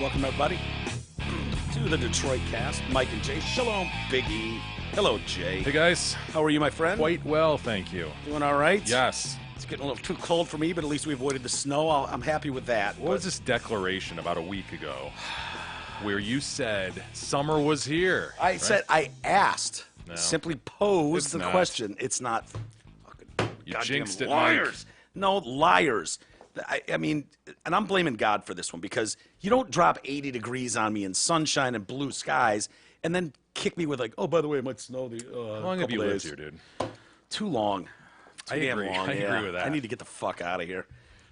Welcome, everybody, to the Detroit Cast. Mike and Jay. Shalom, Big E. Hello, Jay. Hey, guys. How are you, my friend? Quite well, thank you. Doing all right? Yes. It's getting a little too cold for me, but at least we avoided the snow. I'm happy with that. What was this declaration about a week ago where you said summer was here? I said I asked. No. Simply posed It's the not. question. It's not. Fucking You goddamn jinxed it, liars. No, liars. I mean, and I'm blaming God for this one because you don't drop 80 degrees on me in sunshine and blue skies and then kick me with like, oh, by the way, it might snow the How long have you couple lived days. here, dude? Too long. Too I damn agree. long. I yeah. agree with that. I need to get the fuck out of here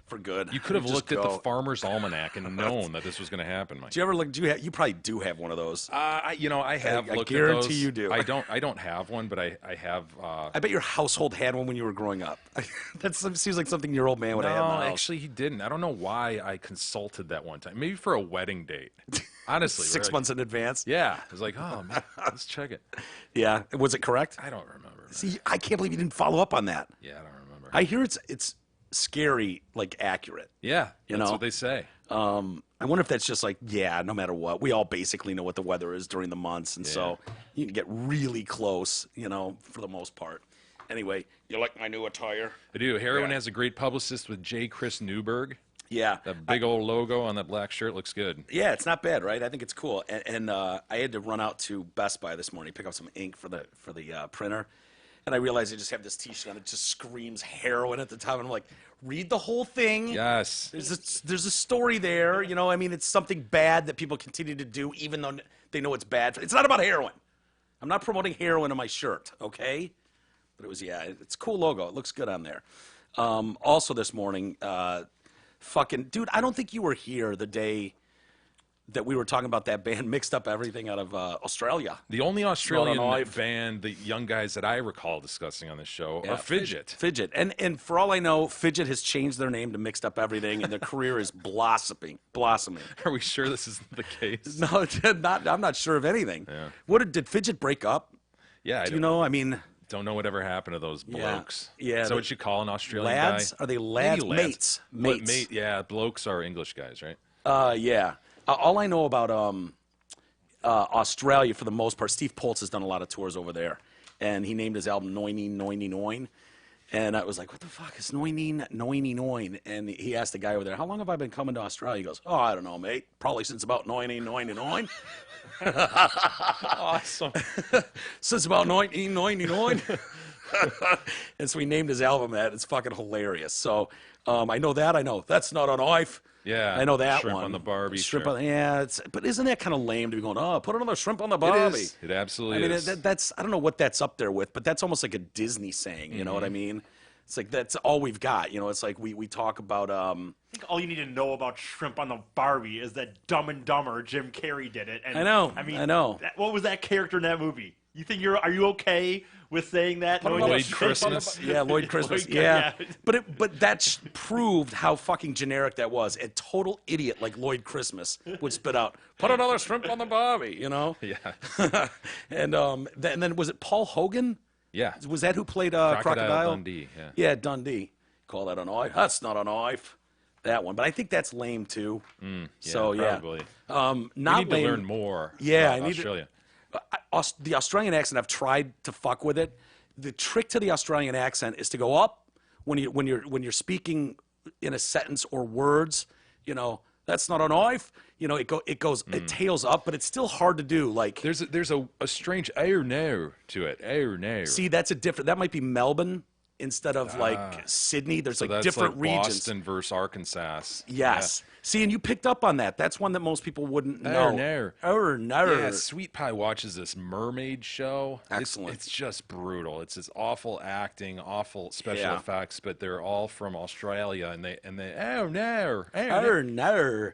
for good. You could have Just looked at the go. Farmer's Almanac and known that this was going to happen, Mike. Do you ever look? You probably do have one of those. I have I looked guarantee at those. you do. I don't have one, but I have. I bet your household had one when you were growing up. That seems like something your old man would have had in the No, house. actually, he didn't. I don't know why I consulted that one time. Maybe for a wedding date. Honestly, 6 like- months in advance. Yeah, I was like, oh man, let's check it. Yeah. Was it correct? I don't remember. Man. See, I can't believe you didn't follow up on that. Yeah, I don't remember. I hear it's scary, like accurate. Yeah, You that's know? what they say. I wonder if that's just like, yeah, no matter what, we all basically know what the weather is during the months, and so you can get really close, for the most part. Anyway, you like my new attire? I do. Heroin Yeah. has a great publicist with J. Chris Newberg. Yeah. That big old logo on that black shirt looks good. Yeah, it's not bad, right? I think it's cool. And I had to run out to Best Buy this morning, pick up some ink for the printer, and I realized I just have this T-shirt on. It just screams heroin at the top, and I'm like, read the whole thing. Yes. There's a story there, I mean, it's something bad that people continue to do, even though they know it's bad. It's not about heroin. I'm not promoting heroin on my shirt, okay? But it's a cool logo. It looks good on there. Also this morning, dude, I don't think you were here the day that we were talking about that band Mixed Up Everything out of Australia. The only Australian knife. band, the young guys that I recall discussing on this show, are Fidget. Fidget. And for all I know, Fidget has changed their name to Mixed Up Everything, and their career is blossoming. Are we sure this is the case? No, I'm not sure of anything. Yeah. Did Fidget break up? Yeah, I Do you know? I mean, don't know whatever happened to those blokes. Yeah, Is that the- what you call an Australian lads? guy? Are they lads? Maybe Mates. What, Mates. yeah, blokes are English guys, right? Yeah. All I know about Australia, for the most part, Steve Poltz has done a lot of tours over there, and he named his album Noinin Noinin Noin. And I was like, what the fuck is Noinin Noinin Noin? And he asked the guy over there, how long have I been coming to Australia? He goes, oh, I don't know, mate. Probably since about Noinin Noinin Noin. Awesome. Since about 1999. And so he named his album that. It's fucking hilarious. So I know that. I know that's not on knife. Yeah, I know that shrimp one. on the Barbie, Shrimp sure. on, yeah. But isn't that kind of lame to be going, oh, put another shrimp on the Barbie? It is. It absolutely I mean, is. that's, I don't know what that's up there with, but that's almost like a Disney saying. You know what I mean? It's like that's all we've got. It's like we talk about. I think all you need to know about Shrimp on the Barbie is that Dumb and Dumber Jim Carrey did it. And I know, I mean, I know. What was that character in that movie? Are you okay with saying that? Put knowing another Lloyd that Shrimp on the Christmas. Bar- Yeah, Lloyd Christmas. Lloyd- yeah. But that proved how fucking generic that was. A total idiot like Lloyd Christmas would spit out, put another shrimp on the Barbie, Yeah. and then was it Paul Hogan? Yeah. Was that who played Crocodile? Dundee, yeah. Yeah, Dundee. Call that a knife? That's not a knife. That one. But I think that's lame too. So yeah. Probably. Not We need to lame. learn more Yeah, about I need to- Australia. The Australian accent, I've tried to fuck with it. The trick to the Australian accent is to go up when you're speaking in a sentence or words. That's not a knife. It tails up, but it's still hard to do. Like, There's a strange air now to it. Air now. see, that might be Melbourne instead of like Sydney. There's so like that's different like regions. Boston versus Arkansas. Yes. See, and you picked up on that. That's one that most people wouldn't know. no. No. Yeah, Sweet Pie watches this mermaid show. Excellent. It's just brutal. It's this awful acting, awful special Yeah. effects, but they're all from Australia, and they oh no, No.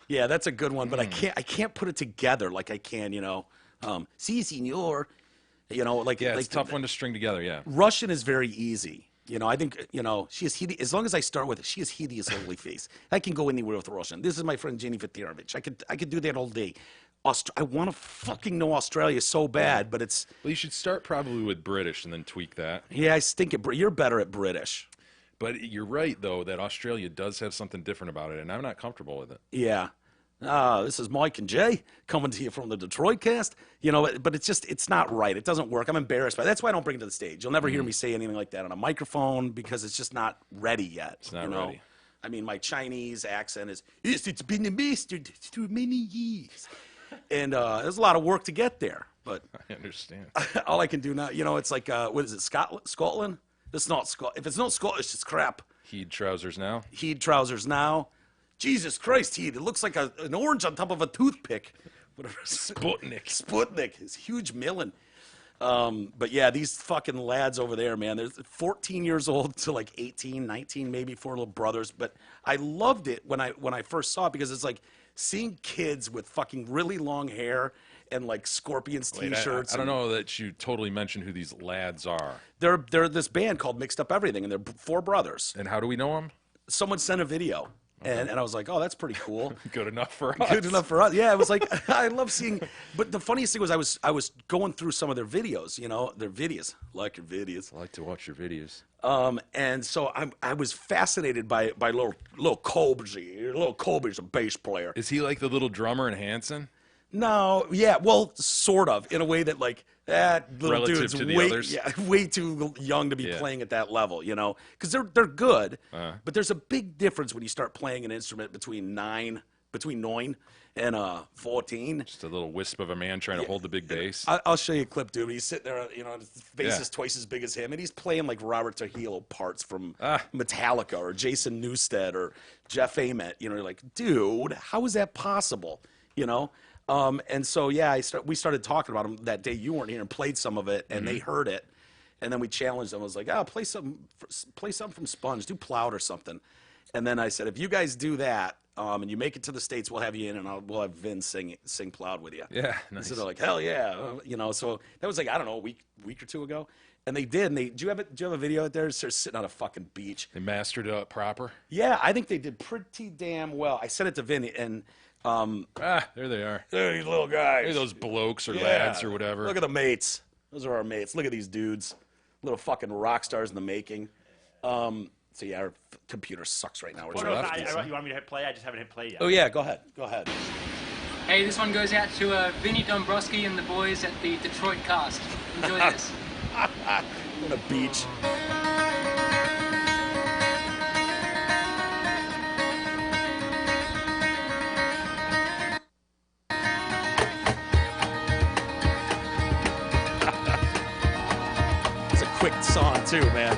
Yeah, that's a good one, but I can't put it together like I can, si senor, like yeah, it's like a tough one to string together. Yeah, Russian is very easy. I think, she is hideous. As long as I start with it, she is hideous ugly face. I can go anywhere with Russian. This is my friend Jenny Vatirovich. I could do that all day. I want to fucking know Australia so bad, but it's, well, you should start probably with British and then tweak that. yeah, I stink at, you're better at British. But you're right though that Australia does have something different about it, and I'm not comfortable with it. Yeah. This is Mike and Jay coming to you from the Detroit cast. You know, but it's not right. It doesn't work. I'm embarrassed by it. That's why I don't bring it to the stage. You'll never hear me say anything like that on a microphone because it's just not ready yet. It's not you know? ready. I mean, my Chinese accent is, yes, it's been a mastered through many years. And there's a lot of work to get there. But I understand. all I can do now, you know, it's like, what is it, Scotland? It's not Scotland. If it's not Scottish, it's crap. Heed trousers now. Heed trousers now. Jesus Christ, Heed. It looks like an orange on top of a toothpick. Whatever. Sputnik. Sputnik. It's huge melon. But yeah, these fucking lads over there, man, they're 14 years old to like 18, 19, maybe 4 little brothers. But I loved it when I first saw it because it's like seeing kids with fucking really long hair and like Scorpions Wait, t-shirts. I don't know that you totally mentioned who these lads are. They're this band called Mixed Up Everything, and they're 4 brothers. And how do we know them? Someone sent a video. And I was like, oh, that's pretty cool. Good enough for us. Good enough for us. Yeah, it was like, I love seeing. But the funniest thing was I was going through some of their videos, you know, their videos. Like your videos. I like to watch your videos. And so I was fascinated by little Colby. Little Colby's a bass player. Is he like the little drummer in Hanson? No, yeah, well, sort of, in a way that like that little Relative dude's to the way, others? yeah, way too young to be Yeah. playing at that level, you know, because they're good, but there's a big difference when you start playing an instrument between 9 and 14. Just a little wisp of a man trying to hold the big bass. I'll show you a clip, dude. He's sitting there, you know, his bass Yeah. is twice as big as him, and he's playing like Robert Trujillo parts from Ah. Metallica or Jason Newsted or Jeff Ament. You know, you're like, dude, how is that possible? You know. And so yeah, we started talking about him that day you weren't here and played some of it, and they heard it, and then we challenged them. I was like, oh, play something from Sponge, do Plowed or something. And then I said, if you guys do that, and you make it to the States, we'll have you in, and we'll have Vin sing Plowed with you. Yeah, And nice. so they're like, hell yeah, you know. So that was like, I don't know, a week or two ago, and they did. And do you have a video out there? They're sitting on a fucking beach. They mastered it up proper. Yeah, I think they did pretty damn well. I sent it to Vin, and There they are. there these little guys. Hey, those blokes or Yeah. lads or whatever. Look at the mates. Those are our mates. Look at these dudes. Little fucking rock stars in the making. So yeah, our computer sucks right now. We're Oh, trying no, to I, fix I, it. you want me to hit play? I just haven't hit play yet. Oh yeah, go ahead. Go ahead. Hey, this one goes out to Vinny Dombrowski and the boys at the Detroit cast. Enjoy this. On a beach. It's a quick song too, man.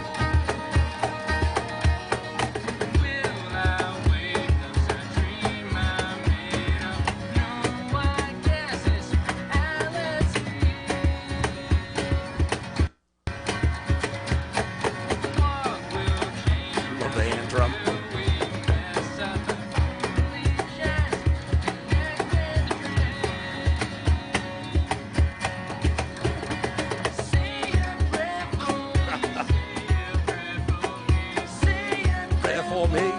Love the hand drum. Pray for me.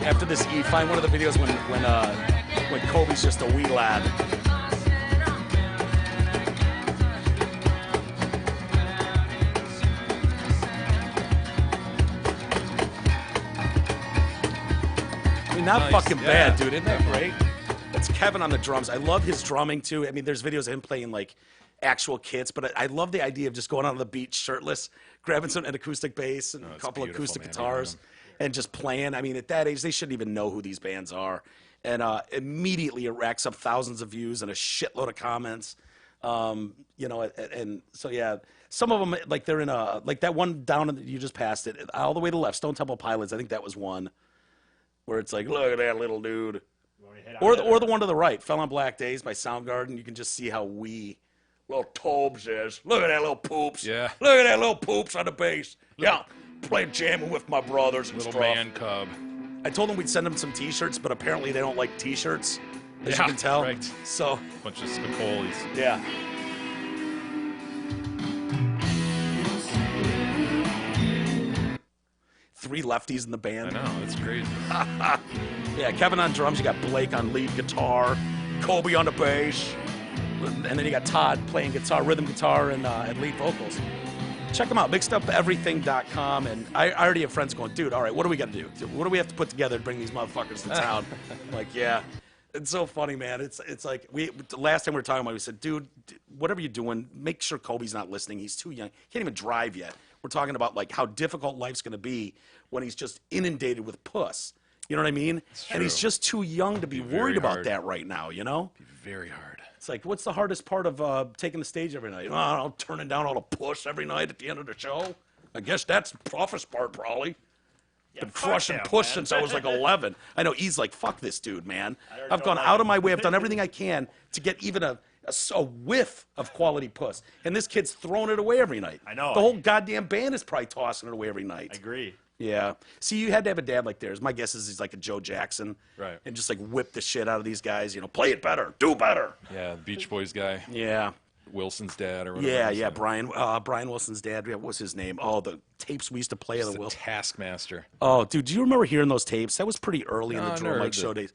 After this E, find one of the videos when Kobe's just a wee lad. I mean, not Nice, fucking bad, yeah. dude. Isn't that great? That's Kevin on the drums. I love his drumming too. I mean, there's videos of him playing like actual kits, but I love the idea of just going out on the beach shirtless, grabbing an acoustic bass and a it's couple beautiful, acoustic man, guitars, and just playing. I mean, at that age, they shouldn't even know who these bands are. And immediately it racks up thousands of views and a shitload of comments. You know, and so yeah, some of them like they're in a like that one down in you just passed it all the way to the left, Stone Temple Pilots. I think that was one where it's like, look at that little dude. You want me to hit Or on it, or the one to the right, Fell on Black Days by Soundgarden. You can just see how little Tobes is. Look at that little poops. Yeah. Look at that little poops on the bass. Yeah. Playing jamming with my brothers and Little stuff. man cub. I told them we'd send them some t-shirts, but apparently they don't like t-shirts. As Yeah, you can tell. right. So Bunch of Spicolis. yeah. 3 lefties in the I band. know, it's crazy. Yeah, Kevin on drums. You got Blake on lead guitar, Kobe on the bass, and then you got Todd playing guitar, rhythm guitar, and lead vocals. Check them out, mixedupeverything.com. And I already have friends going, dude, all right, what do we got to do? What do we have to put together to bring these motherfuckers to town? I'm like, yeah. It's so funny, man. It's like the last time we were talking about it, we said, dude, whatever you're doing, make sure Kobe's not listening. He's too young. He can't even drive yet. We're talking about like how difficult life's going to be when he's just inundated with puss. You know what I mean? And he's true. just too young to be Be very worried about hard. that right now, you know? Very hard. It's like, what's the hardest part of taking the stage every night? I don't know, turning down all the puss every night at the end of the show. I guess that's the toughest part, probably. Been fuck crushing him, push man. since I was like 11. I know he's like, fuck this dude, man. already I've know gone about out of him. my way. I've done everything I can to get even a whiff of quality puss. And this kid's throwing it away every night. I know. The whole goddamn band is probably tossing it away every night. I agree. Yeah. See, you had to have a dad like theirs. My guess is he's like a Joe Jackson. Right. And just like whip the shit out of these guys. You know, play it better. Do better. Yeah, Beach Boys guy, Yeah. Wilson's dad or whatever. Yeah, his yeah. name. Brian Wilson's dad. What was his name? Oh, the tapes we used to play of He's the the Wilson. Taskmaster. Oh, dude, do you remember hearing those tapes? That was pretty early in No, the I Joe never Mike heard show that. days.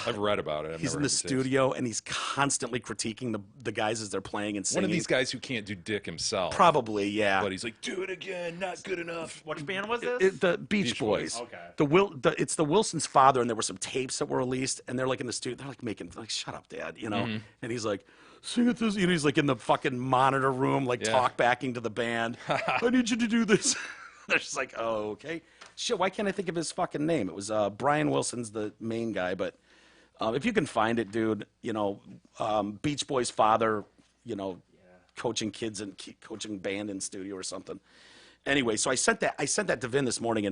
I've read about it. I've He's never in the heard tapes. studio and he's constantly critiquing the guys as they're playing and One singing. of these guys who can't do dick himself. Probably, yeah. But he's like, do it again, not good enough. Which band was this? The Beach Beach Boys. Boys. Okay. It's the Wilson's father, and there were some tapes that were released, and they're like in the studio. They're like, shut up, Dad, you know. Mm-hmm. And he's like, sing it this. You know, he's like in the fucking monitor room, like Yeah. talk backing to the band. I need you to do this. They're just like, oh, okay. Shit, why can't I think of his fucking name? It was Brian Wilson's the main guy, but if you can find it, dude, you know, Beach Boys' father, you know, coaching kids and coaching band in studio or something. Anyway, so I sent that to Vin this morning,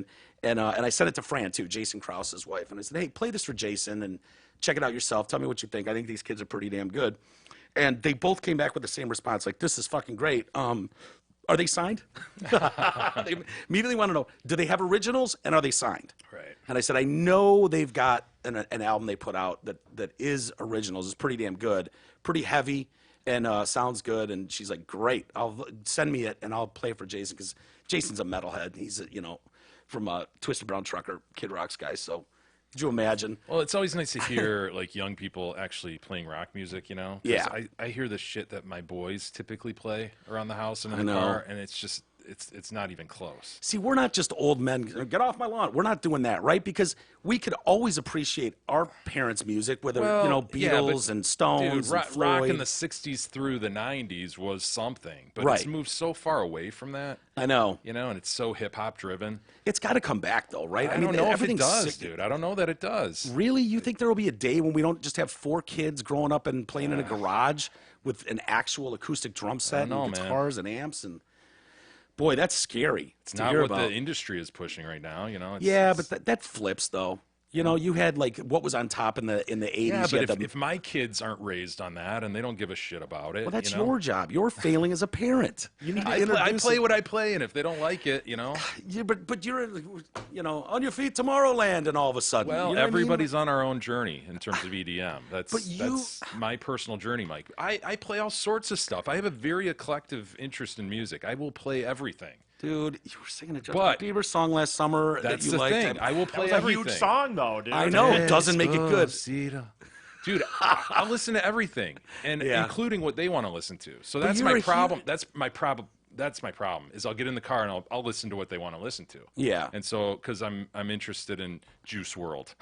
and I sent it to Fran too, Jason Krause's wife, and I said, hey, play this for Jason and check it out yourself. Tell me what you think. I think these kids are pretty damn good. And they both came back with the same response, like, this is fucking great. Are they signed? They immediately want to know, do they have originals and are they signed? Right. And I said, I know they've got an album they put out that is originals. It's pretty damn good, pretty heavy, and sounds good. And she's like, great. Send me it and I'll play it for Jason because Jason's a metalhead. He's from Twisted Brown Trucker, Kid Rock's guy. So could you imagine? Well, it's always nice to hear like young people actually playing rock music, you know? 'Cause Yeah. I hear the shit that my boys typically play around the house and in I the know. car, and it's just it's not even close. See, we're not just old men. Get off my lawn. We're not doing that, right? Because we could always appreciate our parents' music, whether Beatles and Stones Dude, and Floyd. rock in the '60s through the '90s was something, but Right. it's moved so far away from that, I know. you know, and it's so hip hop driven. It's got to come back, though, right? I don't know if it everything's does, sick. dude. I don't know that it does. Really? You think there will be a day when we don't just have 4 kids growing up and playing in a garage with an actual acoustic drum set know, and man. guitars and amps? And boy, that's scary. It's to not hear what about. the industry is pushing right now, you know. It's, Yeah, it's- but that flips though. You know, you had like what was on top in the 80s. yeah, You but had if my kids aren't raised on that and they don't give a shit about it, well, that's you know? your job. You're failing as a parent. You need to I introduce play it. what I play, and if they don't like it, you know. Yeah, but you're, you know, on your feet Tomorrowland, and all of a sudden, Well, you know what I mean? everybody's on our own journey in terms of EDM. That's But you- that's my personal journey, Mike. I play all sorts of stuff. I have a very eclectic interest in music. I will play everything. Dude, you were singing a Justin But- Bieber song last summer That's that you the liked. thing. I will That play was a everything. huge song, though, dude. I know it doesn't make it good. Dude, I'll listen to everything, and Yeah. including what they want to listen to. So that's you're my a problem. huge- That's my problem. Is I'll get in the car and I'll listen to what they want to listen to. Yeah. And so because I'm interested in Juice World.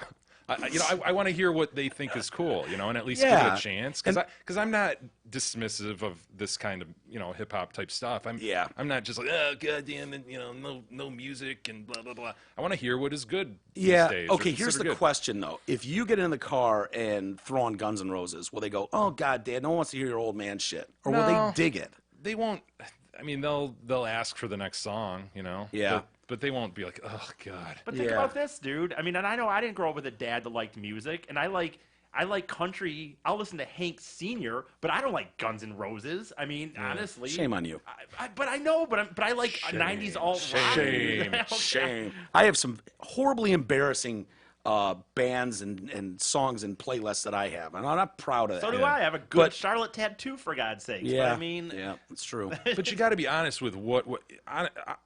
I want to hear what they think is cool, you know, and at least give Yeah. it a chance. And- Because I'm not dismissive of this kind of, you know, hip hop type stuff. Yeah. I'm not just like, oh goddamn it, you know, no music and blah blah blah. I want to hear what is good. Yeah. These days, or Okay. Here's the considered good. question though: if you get in the car and throw on Guns N' Roses, will they go, "Oh God, Dad, no one wants to hear your old man shit," or will No. they dig it? They won't. I mean, they'll ask for the next song, you know. Yeah. But they won't be like, oh god. But think Yeah. about this, dude. I mean, and I know I didn't grow up with a dad that liked music, and I like country. I'll listen to Hank Sr., but I don't like Guns N' Roses. I mean, honestly, Shame on you. But I know, but I like '90s alt rock. Shame. Shame. I have some horribly embarrassing bands and songs and playlists that I have, and I'm not proud of that. So do I. I have a good But- Charlotte tattoo, for God's sakes. Yeah, But I mean, yeah, it's true. But you got to be honest with what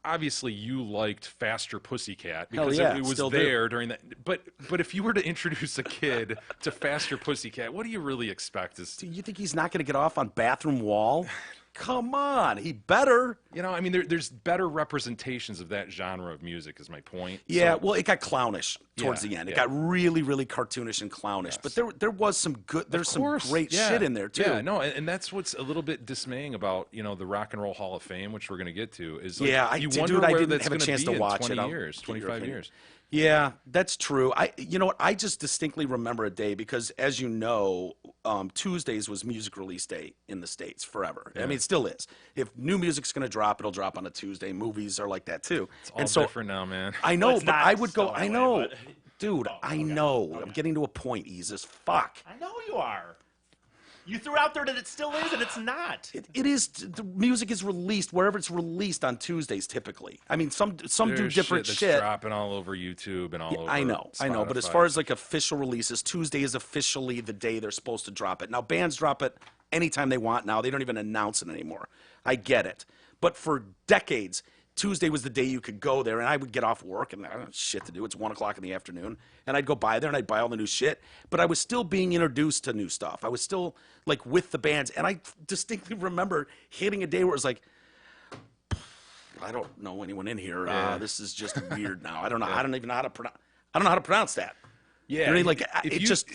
obviously you liked Faster Pussycat because yeah, it was still do. there during that. But if you were to introduce a kid to Faster Pussycat, what do you really expect? Do you think he's not going to get off on Bathroom Wall? Come on, he better. You know, I mean, there's better representations of that genre of music. Is my point. Yeah, So- well, it got clownish towards Yeah, the end. It yeah. got really, really cartoonish and clownish. But there was some good. There's some course, great yeah. shit in there too. Yeah, no, and that's what's a little bit dismaying about the Rock and Roll Hall of Fame, which we're going to get to. Is like, Yeah, you dude, wonder I where didn't that's have a gonna chance be to in watch 20 it. I'll years, get your 25 opinion. years. Yeah, that's true. You know what? I just distinctly remember a day because, as you know, Tuesdays was music release day in the States forever. I mean, it still is. If new music's going to drop, it'll drop on a Tuesday. Movies are like that too. It's all different now, man. I know, it's but not I would go. still that I way, know, but- dude. I know. I'm getting to a point. Ease as fuck. I know you are. You threw out there that it still is, and it's not. It is. The music is released wherever it's released on Tuesdays, typically. I mean, some do There's different that's shit. dropping all over YouTube and all over. I know. But as Spotify. far as like official releases, Tuesday is officially the day they're supposed to drop it. Now, bands drop it anytime they want now. They don't even announce it anymore. I get it. But for decades, Tuesday was the day you could go there, and I would get off work, and I don't have shit to do. It's 1 o'clock in the afternoon, and I'd go by there, and I'd buy all the new shit. But I was still being introduced to new stuff. I was still, like, with the bands, and I distinctly remember hitting a day where it was like, I don't know anyone in here. This is just weird now. I don't know. I don't even know how to pronounce. I don't know how to pronounce that. Yeah, You know what I mean? Like,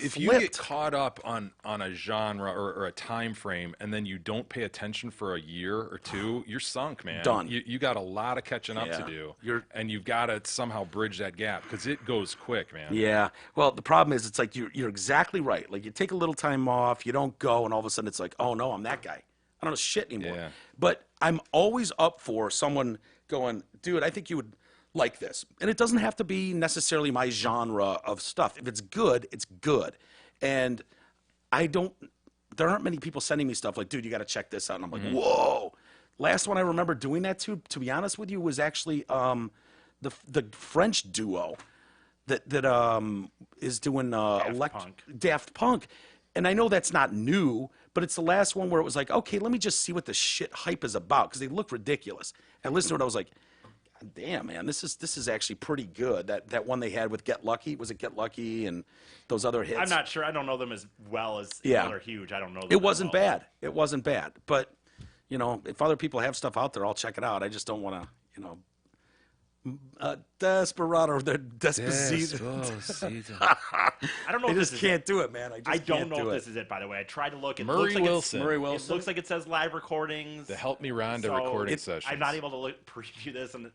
if you get flipped. caught up on a genre or a time frame and then you don't pay attention for a year or two, you're sunk, man. Done. You got a lot of catching up to Yeah. do, and you've got to somehow bridge that gap because it goes quick, man. Yeah. Well, the problem is, it's like you're exactly right. Like, you take a little time off, you don't go, and all of a sudden it's like, oh no, I'm that guy. I don't know shit anymore. Yeah. But I'm always up for someone going, dude, I think you would like this. And it doesn't have to be necessarily my genre of stuff. If it's good, it's good. And there aren't many people sending me stuff like, dude, you got to check this out. And I'm like, whoa. Last one I remember doing that to be honest with you, was actually the French duo that is doing Daft Punk. And I know that's not new, but it's the last one where it was like, okay, let me just see what the shit hype is about, because they look ridiculous. And I listened to it, I was like, God damn, man, this is actually pretty good. That one they had with Get Lucky, was it Get Lucky and those other hits? I'm not sure. I don't know them as well as Yeah. they're huge. I don't know them It as wasn't well. bad. It wasn't bad. But, if other people have stuff out there, I'll check it out. I just don't want to, Desperado, the Despacito. I don't know I if just this is can't it. do it, man. I just I don't can't know do if it. this is it, by the way. I tried to look. It Murray looks like Wilson. Murray It Wilson. looks like it says live recordings. The Help Me Rhonda So recording sessions. I'm not able to preview this, and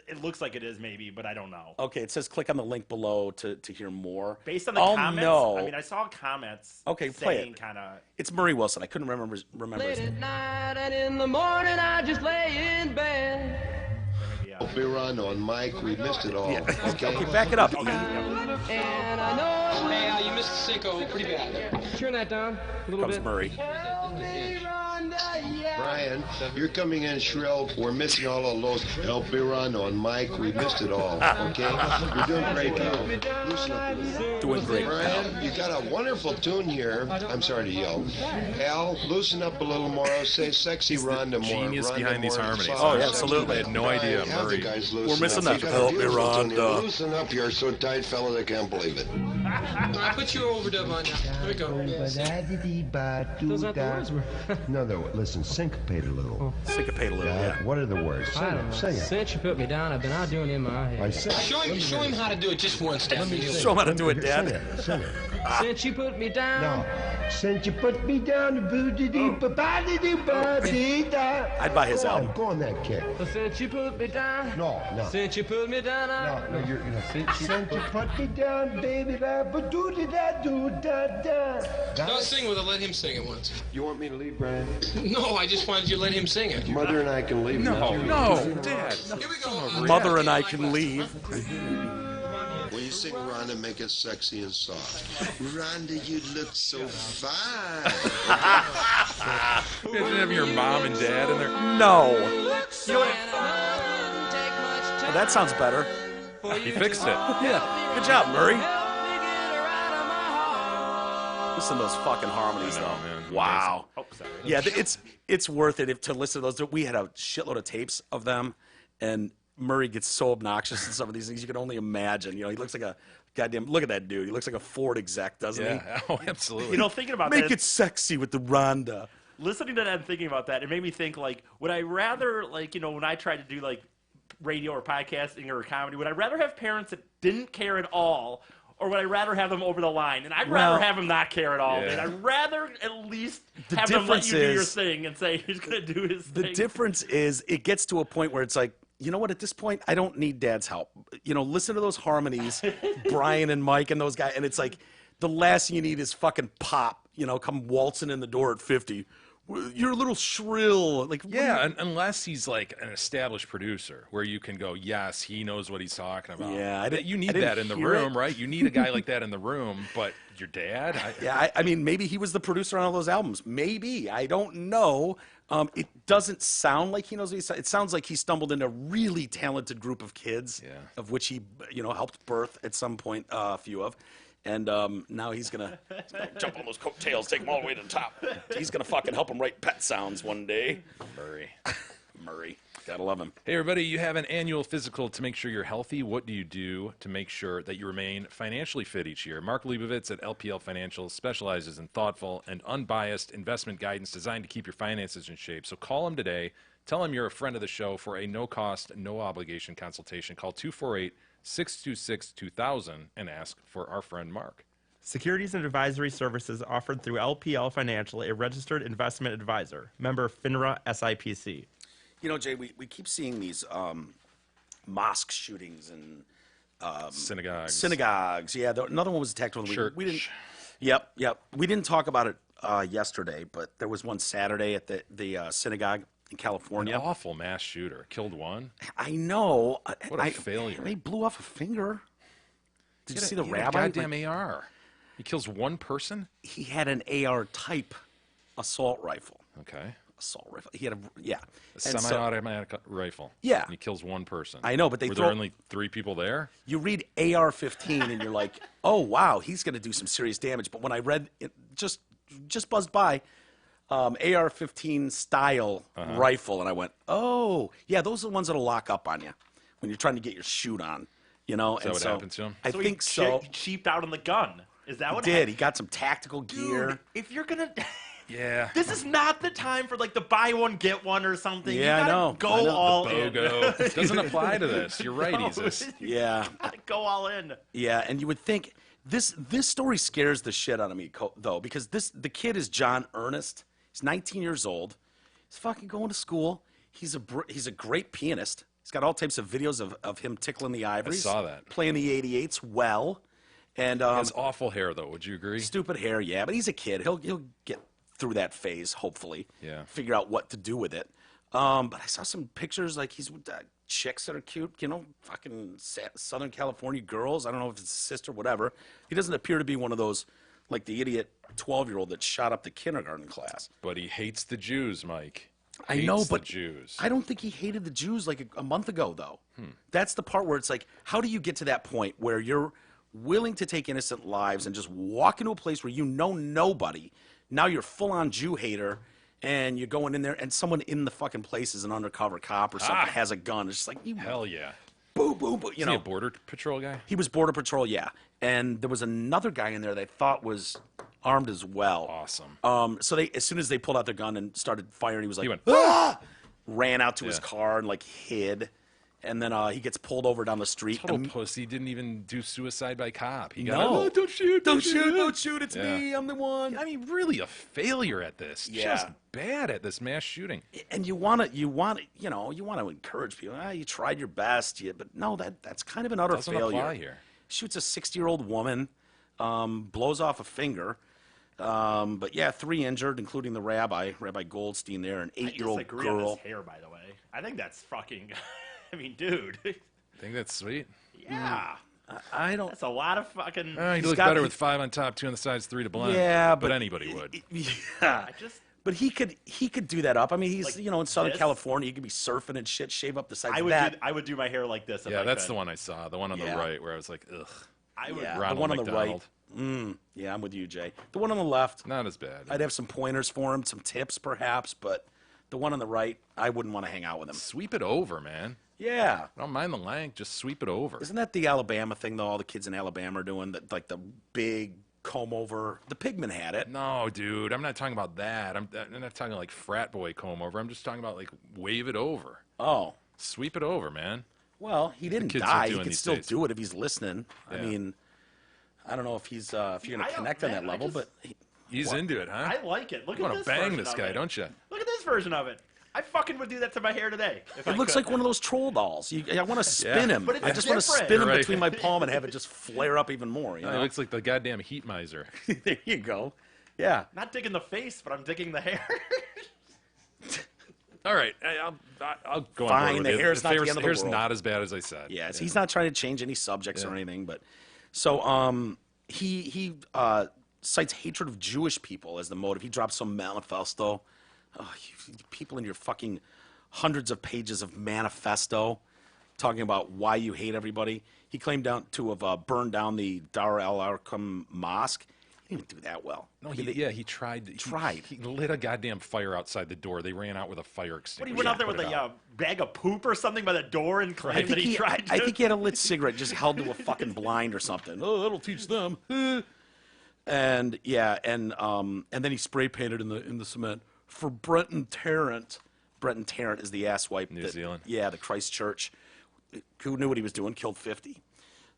it looks like it is maybe, but I don't know. Okay, it says click on the link below to hear more. Based on the Oh, comments, no. I mean, I saw comments Okay, play saying it. kind of. It's Murray Wilson. I couldn't remember his Late name. at night and in the morning I just lay in bed. We run on Mike. We missed it all. Okay, back it up. And I know Hey, you missed Cinco pretty bad. turn that down a little Comes bit. Murray. Brian, you're coming in shrill. We're missing all of those. Help me run on Mike. We missed it all. Okay? You're doing great, pal. Loosen up. Doing great. Brian, you got a wonderful tune here. I'm sorry to yell. Al, loosen up a little more. Say sexy Rhonda more. genius Rhonda behind these more. harmonies. Soft, Oh, yeah, sexy. absolutely. I had no idea, Have the Murray. guys loosen We're missing up. that. You got a Help me, beautiful tune here. Rhonda. Loosen up. You're so tight, fella, they can't believe it. I put your overdub on now. Here we go. Those aren't the words. No, listen, syncopate a little. Syncopate a little, yeah. What are the words? Sing I don't it, know. sing it. Since you put me down, I've been out doing it in my I head. sing. Show him how to do it just once. Show him how to do it, Sing Dad. it, sing it. Since you put me down. No. Since you put me down, I'd I'd buy his album. Go on that kick. Since you put me down. No. Since you put me down. No, you're since you put me down, baby, Don't sing with it. Let him sing it once. You want me to leave, Brian? No, I just wanted you to let him sing it. Mother and I can leave now. No, Dad. Here we go. Mother and I can leave. When you sing Rhonda, make it sexy and soft. Rhonda, you look so fine. Imagine having your mom and dad in there. No. Well, that sounds better. He fixed it. Yeah. Good job, Murray. Listen to those fucking harmonies, though. man. Wow. Oh, sorry. Yeah, it's worth it to listen to those. We had a shitload of tapes of them, and Murray gets so obnoxious in some of these things you can only imagine. You know, he looks like a goddamn. Look at that dude. He looks like a Ford exec, doesn't he? Yeah. Oh, absolutely. You know, thinking about Make that, it sexy with the Ronda. listening to that and thinking about that, it made me think, like, would I rather, like, you know, when I tried to do, like, radio or podcasting or comedy, would I rather have parents that didn't care at all, or would I rather have them over the line? And I'd Well, rather have them not care at all. yeah. And I'd rather at least The have them let difference you do your is- thing and say he's going to do his The thing. difference is it gets to a point where it's like, you know what, at this point, I don't need Dad's help. You know, listen to those harmonies, Brian and Mike and those guys, and it's like the last thing you need is fucking Pop, you know, come waltzing in the door at 50. You're a little shrill. Like, what do Yeah, you- unless he's like an established producer where you can go, yes, he knows what he's talking about. Yeah, I didn't- you I need didn't that in the hear room, it. right? You need a guy like that in the room, but your dad? Yeah, I mean, maybe he was the producer on all those albums. Maybe. I don't know. It doesn't sound like he knows what he's. It sounds like he stumbled into a really talented group of kids, Yeah. of which he, you know, helped birth at some point a few of. And now he's gonna jump on those coattails, take them all the way to the top. He's gonna fucking help him write pet sounds one day. Murray. Murray, gotta love him. Hey, everybody, you have an annual physical to make sure you're healthy. What do you do to make sure that you remain financially fit each year? Mark Leibovitz at LPL Financial specializes in thoughtful and unbiased investment guidance designed to keep your finances in shape. So call him today. Tell him you're a friend of the show for a no-cost, no-obligation consultation. Call 248-626-2000 and ask for our friend Mark. Securities and advisory services offered through LPL Financial, a registered investment advisor. Member FINRA SIPC. You know, Jay, we keep seeing these mosque shootings and Synagogues. synagogues. Yeah, another one was attacked over the weekend. We didn't. Church. Yep. We didn't talk about it yesterday, but there was one Saturday at the synagogue in California. Awful mass shooter. Killed one. I know. What a failure. He blew off a finger. Did you see the He had a rabbi? goddamn AR. He kills one person? He had an AR type assault rifle. Okay. Assault rifle. He had a A And so- semi-automatic rifle. Yeah. And he kills one person. I know, but they Were throw- there only 3 people there? You read AR-15 and you're like, oh wow, he's going to do some serious damage. But when I read it, just buzzed by AR-15 style rifle, and I went, oh yeah, those are the ones that'll lock up on you when you're trying to get your shoot on. You know, that what happened to him? I think so. He cheaped out on the gun. Is that what Did happened? he got some tactical gear? Dude, if you're gonna, Yeah. this is not the time for like the buy one get one or something. Yeah, I you gotta know. Go I know. all in. BOGO. Doesn't apply to this. You're right, Jesus. Yeah, Gotta go all in. yeah, and you would think this story scares the shit out of me though, because the kid is John Ernest. He's 19 years old. He's fucking going to school. He's a great pianist. He's got all types of videos of him tickling the ivories. saw that. Playing the 88s well. And He has awful hair, though. Would you agree? stupid hair, yeah, but he's a kid. He'll get through that phase, hopefully. Yeah. Figure out what to do with it. But I saw some pictures, like he's with chicks that are cute, you know, fucking Southern California girls. I don't know if it's his sister, whatever. He doesn't appear to be one of those, like the idiot 12-year-old that shot up the kindergarten class. But he hates the Jews, Mike. I know, Hates but the Jews. I don't think he hated the Jews like a month ago, though. That's the part where it's like, how do you get to that point where you're willing to take innocent lives and just walk into a place where you know nobody? Now you're full-on Jew hater, and you're going in there, and someone in the fucking place is an undercover cop or something, has a gun. It's just like, you Hell yeah. boom, boom, boom. You Is he know, a border patrol guy? he was Border Patrol, yeah. And there was another guy in there that I thought was armed as well. Awesome. So as soon as they pulled out their gun and started firing, he was like, went, "Ah!" Ran out to his Yeah. car and like hid. And then he gets pulled over down the street. Total pussy. Didn't even do suicide by cop. He got, No. "Oh, don't shoot. Don't shoot, it's Yeah. me, I'm the one. I mean, really a failure at this. Yeah. Just bad at this mass shooting. And you want to encourage people. You tried your best, but no, that's kind of an utter Doesn't failure. apply here. Shoots a 60-year-old woman, blows off a finger. But yeah, 3 injured, including the Rabbi Goldstein there, an 8-year-old I disagree on girl. his hair, by the way. I think that's fucking. I mean, dude. Think that's sweet? Yeah. I don't. That's a lot of fucking. He'd He's look got- better he- with 5 on top, 2 on the sides, 3 to blend. Yeah, but anybody would. Yeah. I just. But he could do that up. I mean, he's Like in Southern this? California. He could be surfing and shit, shave up the sides I of would. that. I would do my hair like this. If Yeah, I that's could. the one I saw. The one on Yeah. the right where I was like, ugh. I would. Yeah, Ronald the one on the McDonald. right. Yeah, I'm with you, Jay. The one on the left, Not as bad. I'd have some pointers for him, some tips perhaps, but the one on the right, I wouldn't want to hang out with him. Sweep it over, man. Yeah. I don't mind the lank. Just sweep it over. Isn't that the Alabama thing, though? All the kids in Alabama are doing, that, like the big comb over. The Pigmen had it. No, dude. I'm not talking about that. I'm not talking like frat boy comb over. I'm just talking about like wave it over. Oh. Sweep it over, man. Well, he didn't kids are die. He doing could these still days. do it if he's listening. I Yeah. mean, I don't know if he's if you're going I to don't- connect on man, that I level, just- but He's into it, huh? I like it. Look You at want this to bang version this of guy, it. don't you? Look at this version of it. I fucking would do that to my hair today. If it looks like one of those troll dolls. I want to spin him. But it's I just want to different. spin him Right. between my palm and have it just flare up even more. You He know? looks like the goddamn heat miser. There you go. Yeah. Not digging the face, but I'm digging the hair. All right, I'll go Fine, on board with the it. hair's not the end of the hair's world. not as bad as I said. Yes, he's not trying to change any subjects or Yeah. anything, but he cites hatred of Jewish people as the motive. He drops some manifesto. Oh, you people in your fucking hundreds of pages of manifesto talking about why you hate everybody. He claimed to have burned down the Dar al-Arqam Mosque. He didn't even do that well. No, he tried. He lit a goddamn fire outside the door. They ran out with a fire What, extinguisher. he went out there and with put it a out. bag of poop or something by the door and claimed that he tried to. I think he had a lit cigarette just held to a fucking blind or something. Oh, that'll teach them. And yeah, and then he spray painted in the cement for Brenton Tarrant. Brenton Tarrant is the asswipe. New Zealand. Yeah, the Christchurch. Who knew what he was doing? Killed 50.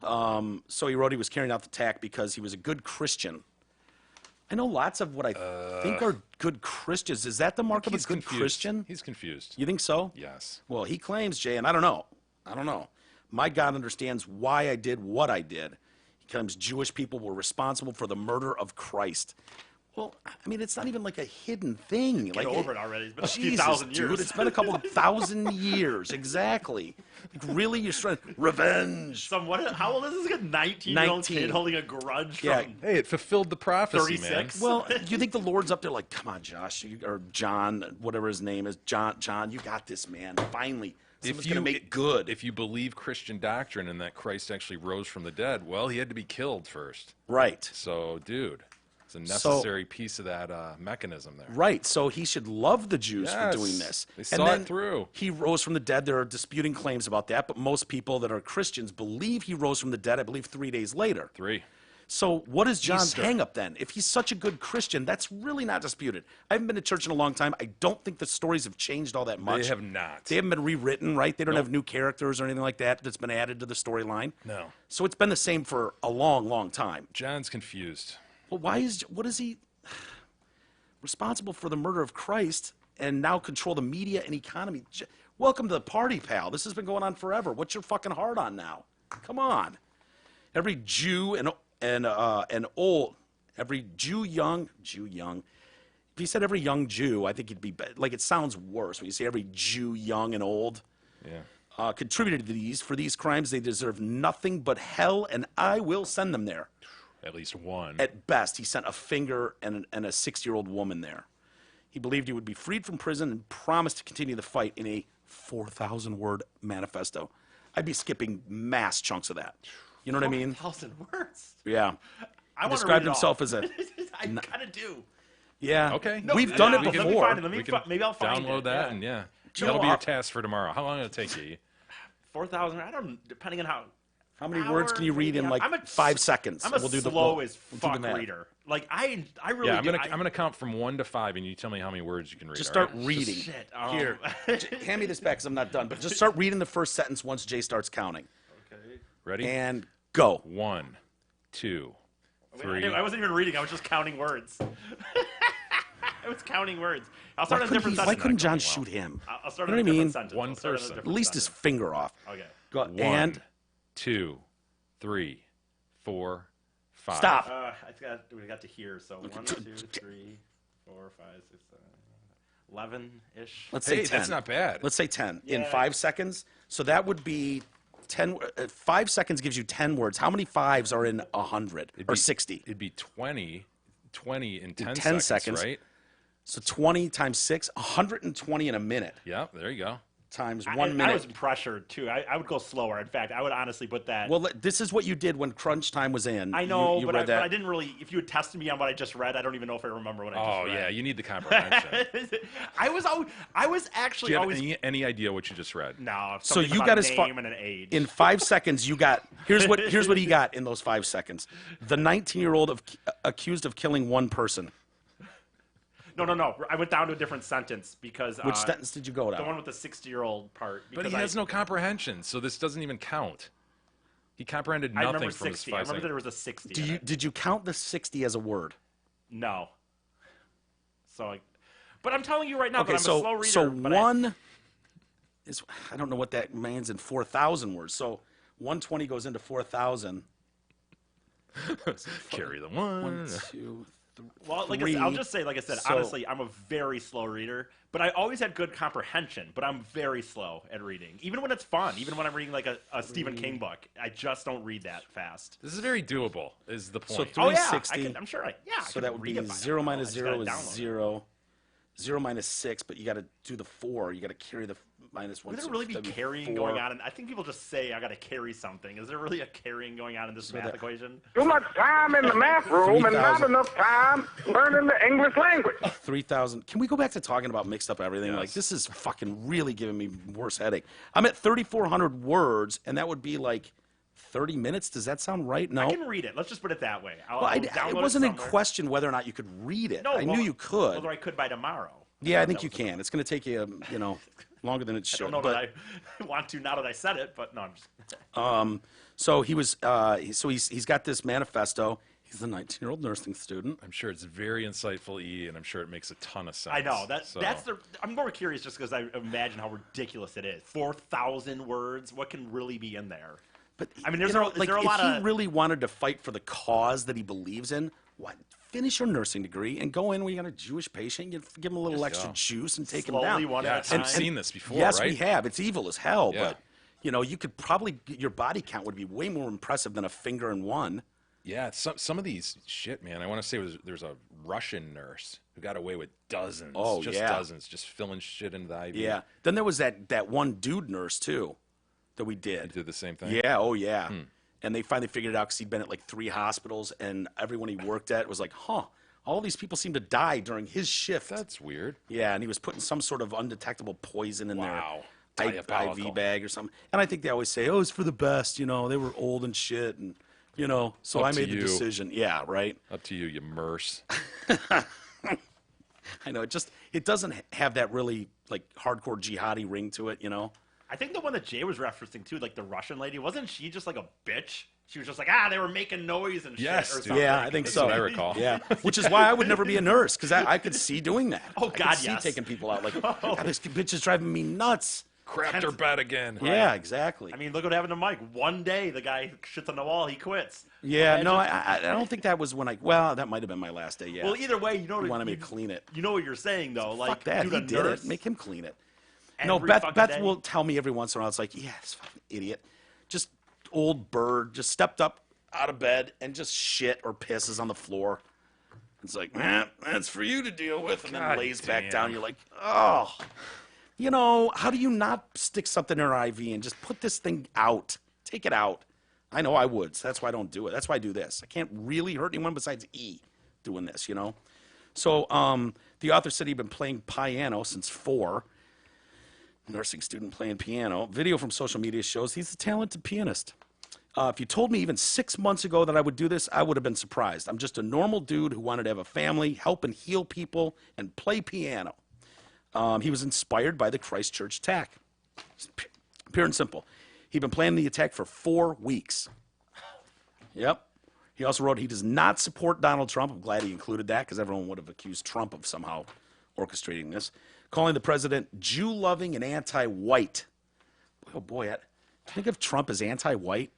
So he wrote he was carrying out the attack because he was a good Christian. I know lots of what I think are good Christians. Is that the mark of a He's good confused. Christian? He's confused. You think so? Yes. Well, he claims, Jay, and I don't know. My God understands why I did what I did. He claims Jewish people were responsible for the murder of Christ. Well, I mean, it's not even like a hidden thing. Get over it already. It's been a few Jesus, thousand years. dude, it's been a couple of thousand years. Exactly. Like, really, you're trying revenge. How old is this? A 19-year-old 19. kid holding a grudge Yeah. from Hey, it fulfilled the prophecy, 36? man. Well, do you think the Lord's up there like, come on, Josh, or John, whatever his name is, John, you got this, man. Finally, someone's gonna make good. If you believe Christian doctrine and that Christ actually rose from the dead, well, he had to be killed first. Right. So, dude, it's a necessary piece of that mechanism there. Right, so he should love the Jews for Yes, doing this. they And saw then it through. He rose from the dead. There are disputing claims about that, but most people that are Christians believe he rose from the dead, I believe 3 days later. 3. So what is John's Easter. hang up then? If he's such a good Christian, that's really not disputed. I haven't been to church in a long time. I don't think the stories have changed all that much. They have not. They haven't been rewritten, right? They don't Nope. have new characters or anything like that that's been added to the storyline. No. So it's been the same for a long, long time. John's confused. Well, what is he responsible for the murder of Christ and now control the media and economy? Welcome to the party, pal. This has been going on forever. What's your fucking heart on now? Come on. Every Jew and old, every Jew young. If he said every young Jew, I think he'd be like, it sounds worse when you say every Jew young and old. Yeah. Contributed to these. For these crimes, they deserve nothing but hell, and I will send them there. At least one. At best, he sent a finger and a 6-year-old woman there. He believed he would be freed from prison and promised to continue the fight in a 4,000-word manifesto. I'd be skipping mass chunks of that. You know what I mean? 1,000 words. Yeah. I He wanna described read it himself all. as a... I kind of do. Yeah. Okay. We've done it Let me before. find it. Maybe I'll find download it. that, yeah. and yeah. you That'll know, be your I'll- task for tomorrow. How long will it take you? 4,000. I don't. Depending on how. How many words can you read in like I'm a 5 seconds? I'm a We'll do the- slow we'll- as we'll do the fuck math. reader. Like I really. Yeah, I'm do. gonna count from 1 to 5, and you tell me how many words you can read. Just all start right? reading. Shit. Here. Hand me this back because I'm not done. But just start reading the first sentence once Jay starts counting. Okay. Ready? And go. 1, 2, 3. I wasn't even reading. I was just counting words. I was counting words. I'll start Why on a different why sentence. couldn't John shoot him? I'll start You on know a what I different mean? sentence. One I'll start on a person. At different least his sentence. finger off. Okay. Go. 1, And 2, 3, 4, 5. stop. We got to here. So 1, 2, 3, 4, 5, 6, 7, 11-ish. Let's say Hey, 10. that's not bad. Let's say 10 in Yeah. 5 seconds. So that would be 10. 5 seconds gives you 10 words. How many fives are in 100 or 60? It'd be 20 in 10, 10 seconds, seconds. right? So 20 times 6, 120 in a minute. Yeah, there you go. times I 1 minute. was pressured too. I would go slower. In fact, I would honestly put that. Well, this is what you did when crunch time was in. I know, you but, read that. I didn't really. If you had tested me on what I just read, I don't even know if I remember what I Oh just read. yeah, you need the comprehension. I was Do actually you have always any idea what you just read? no. So something you about got a as far name and an age. in 5 seconds. You got here's what he got in those 5 seconds. The 19-year-old accused of killing one person. No. I went down to a different sentence because Which sentence did you go the down? one with the 60-year-old part. But Because he has no comprehension, so this doesn't even count. He comprehended I nothing remember from his 60. I 5 remember there seconds. was a 60. Did you count the 60 as a word? No. So, but I'm telling you right now Okay, that I'm a slow reader. so but one is I don't know what that means in 4,000 words. So 120 goes into 4,000. Carry the one. 1, 2, Well, like three. I'll just say, like I said, So- honestly, I'm a very slow reader, but I always had good comprehension, but I'm very slow at reading. Even when it's fun, even when I'm reading like a Stephen King book, I just don't read that fast. This is very doable, is the point. So Oh yeah, 360. I'm sure. I So that would be read it by 0 now. minus I just 0 gotta is download it. 0. 0 minus 6, but you got to do the 4. You got to carry the minus 1. Would there so really be that'd carrying 4. going on? And I think people just say I got to carry something. Is there really a carrying going on in this math that- equation? Too much time in the math room and not 3,000. enough time learning the English language. 3,000. Can we go back to talking about mixed up everything? Yes. Like, this is fucking really giving me worse headache. I'm at 3,400 words, and that would be like 30 minutes. Does that sound right? No. I can read it. Let's just put it that way. I'll Well, download it wasn't in somewhere. question whether or not you could read it. No, I knew you could. Whether I could by tomorrow. Yeah, I think That you was the- can. It's going to take you, longer than it I should. don't know but, that I want to now that I said it, but no, I'm just. So he was. He's got this manifesto. He's a 19-year-old nursing student. I'm sure it's very insightful, E, and I'm sure it makes a ton of sense. I know So- that's the. I'm more curious just because I imagine how ridiculous it is. 4,000 words. What can really be in there? But I mean, you is know, there a if lot he of? really wanted to fight for the cause that he believes in, what? Finish your nursing degree and go in when you got a Jewish patient. You give him a little extra juice and take him Slowly, down. one at a Yes, time. I've seen this before, Yes, right? we have. It's evil as hell, Yeah. but you could probably your body count would be way more impressive than a finger in one. Yeah, some of these shit, man. I want to say there's a Russian nurse who got away with dozens. Oh, just yeah. dozens, just filling shit into the IV. Yeah. Then there was that one dude nurse too, that we did. Did the same thing. Yeah. Oh yeah. And they finally figured it out because he'd been at like 3 hospitals, and everyone he worked at was like, "Huh, all these people seem to die during his shift." That's weird. Yeah, and he was putting some sort of undetectable poison in Wow. their Diabolical. IV bag or something. And I think they always say, "Oh, it's for the best." They were old and shit, and so Up I to made the you. decision. Yeah, right. Up to you, you merce. I know it doesn't have that really like hardcore jihadi ring to it. I think the one that Jay was referencing too, like the Russian lady, wasn't she just like a bitch? She was just like, they were making noise and Yes, shit or dude. something. Yeah, I think That's so. what I recall. Yeah, which is why I would never be a nurse because I could see doing that. Oh, I could God, see yes. taking people out like, God, this bitch is driving me nuts. Crapped her bed again. Yeah, exactly. I mean, look what happened to Mike. One day, the guy shits on the wall, he quits. Yeah, no, Imagine- I don't think that was when well, that might have been my last day. Yeah. Well, either way, he wanted me to clean it. You know what you're saying, though. Like, Fuck that. dude, He a did nurse it. Make him clean it. No, every Beth fucking day. will tell me every once in a while. It's like, yeah, this fucking idiot, just old bird, just stepped up out of bed and just shit or pisses on the floor. It's like, that's for you to deal with, and God then lays back damn. down. You're like, oh, how do you not stick something in her IV and just put this thing out? Take it out. I know I would. So that's why I don't do it. That's why I do this. I can't really hurt anyone besides E doing this, So the author said he'd been playing piano since 4. Nursing student playing piano. Video from social media shows he's a talented pianist. If you told me even 6 months ago that I would do this, I would have been surprised. I'm just a normal dude who wanted to have a family, help and heal people, and play piano. He was inspired by the Christchurch attack. It's pure and simple. He'd been planning the attack for 4 weeks. Yep. He also wrote he does not support Donald Trump. I'm glad he included that because everyone would have accused Trump of somehow orchestrating this. Calling the president Jew-loving and anti-white. Oh, boy. Think of Trump as anti-white?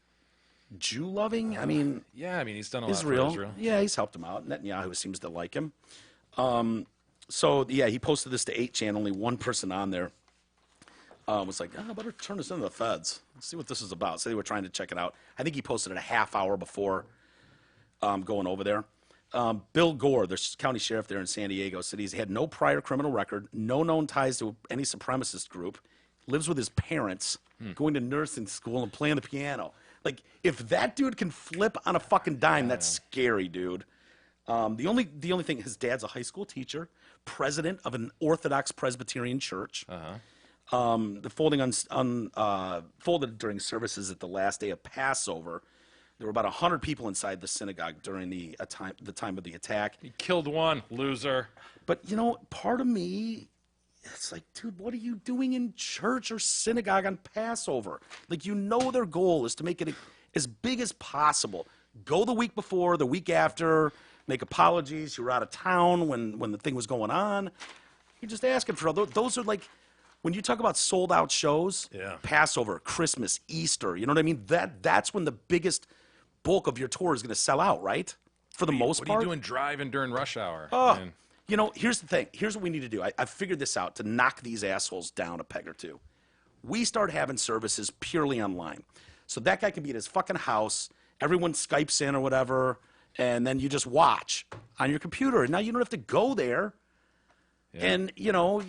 Jew-loving? I mean, Yeah, I mean, he's done a lot Israel. for Israel. Yeah, he's helped him out. Netanyahu seems to like him. He posted this to 8chan. Only one person on there was like, I better turn this into the feds. Let's see what this is about. So they were trying to check it out. I think he posted it a half hour before going over there. Bill Gore, the county sheriff there in San Diego, said he's had no prior criminal record, no known ties to any supremacist group, lives with his parents, going to nursing school and playing the piano. Like, if that dude can flip on a fucking dime, that's scary, dude. The only thing, his dad's a high school teacher, president of an Orthodox Presbyterian church. The folded during services at the last day of Passover. There were about 100 people inside the synagogue during the time of the attack. He killed one, loser. But, you know, part of me, it's like, dude, what are you doing in church or synagogue on Passover? Like, you know their goal is to make it as big as possible. Go the week before, the week after, make apologies. You were out of town when the thing was going on. You're just asking for those are like, when you talk about sold out shows, Passover, Christmas, Easter, you know what I mean? That's when the biggest bulk of your tour is going to sell out, right? For the most part. What are you doing driving during rush hour? Oh, Man. you know, here's the thing. Here's what we need to do. I've figured this out to knock these assholes down a peg or two. We start having services purely online. So that guy can be at his fucking house. Everyone Skypes in or whatever. And then you just watch on your computer. And now you don't have to go there. Yeah. And, you know,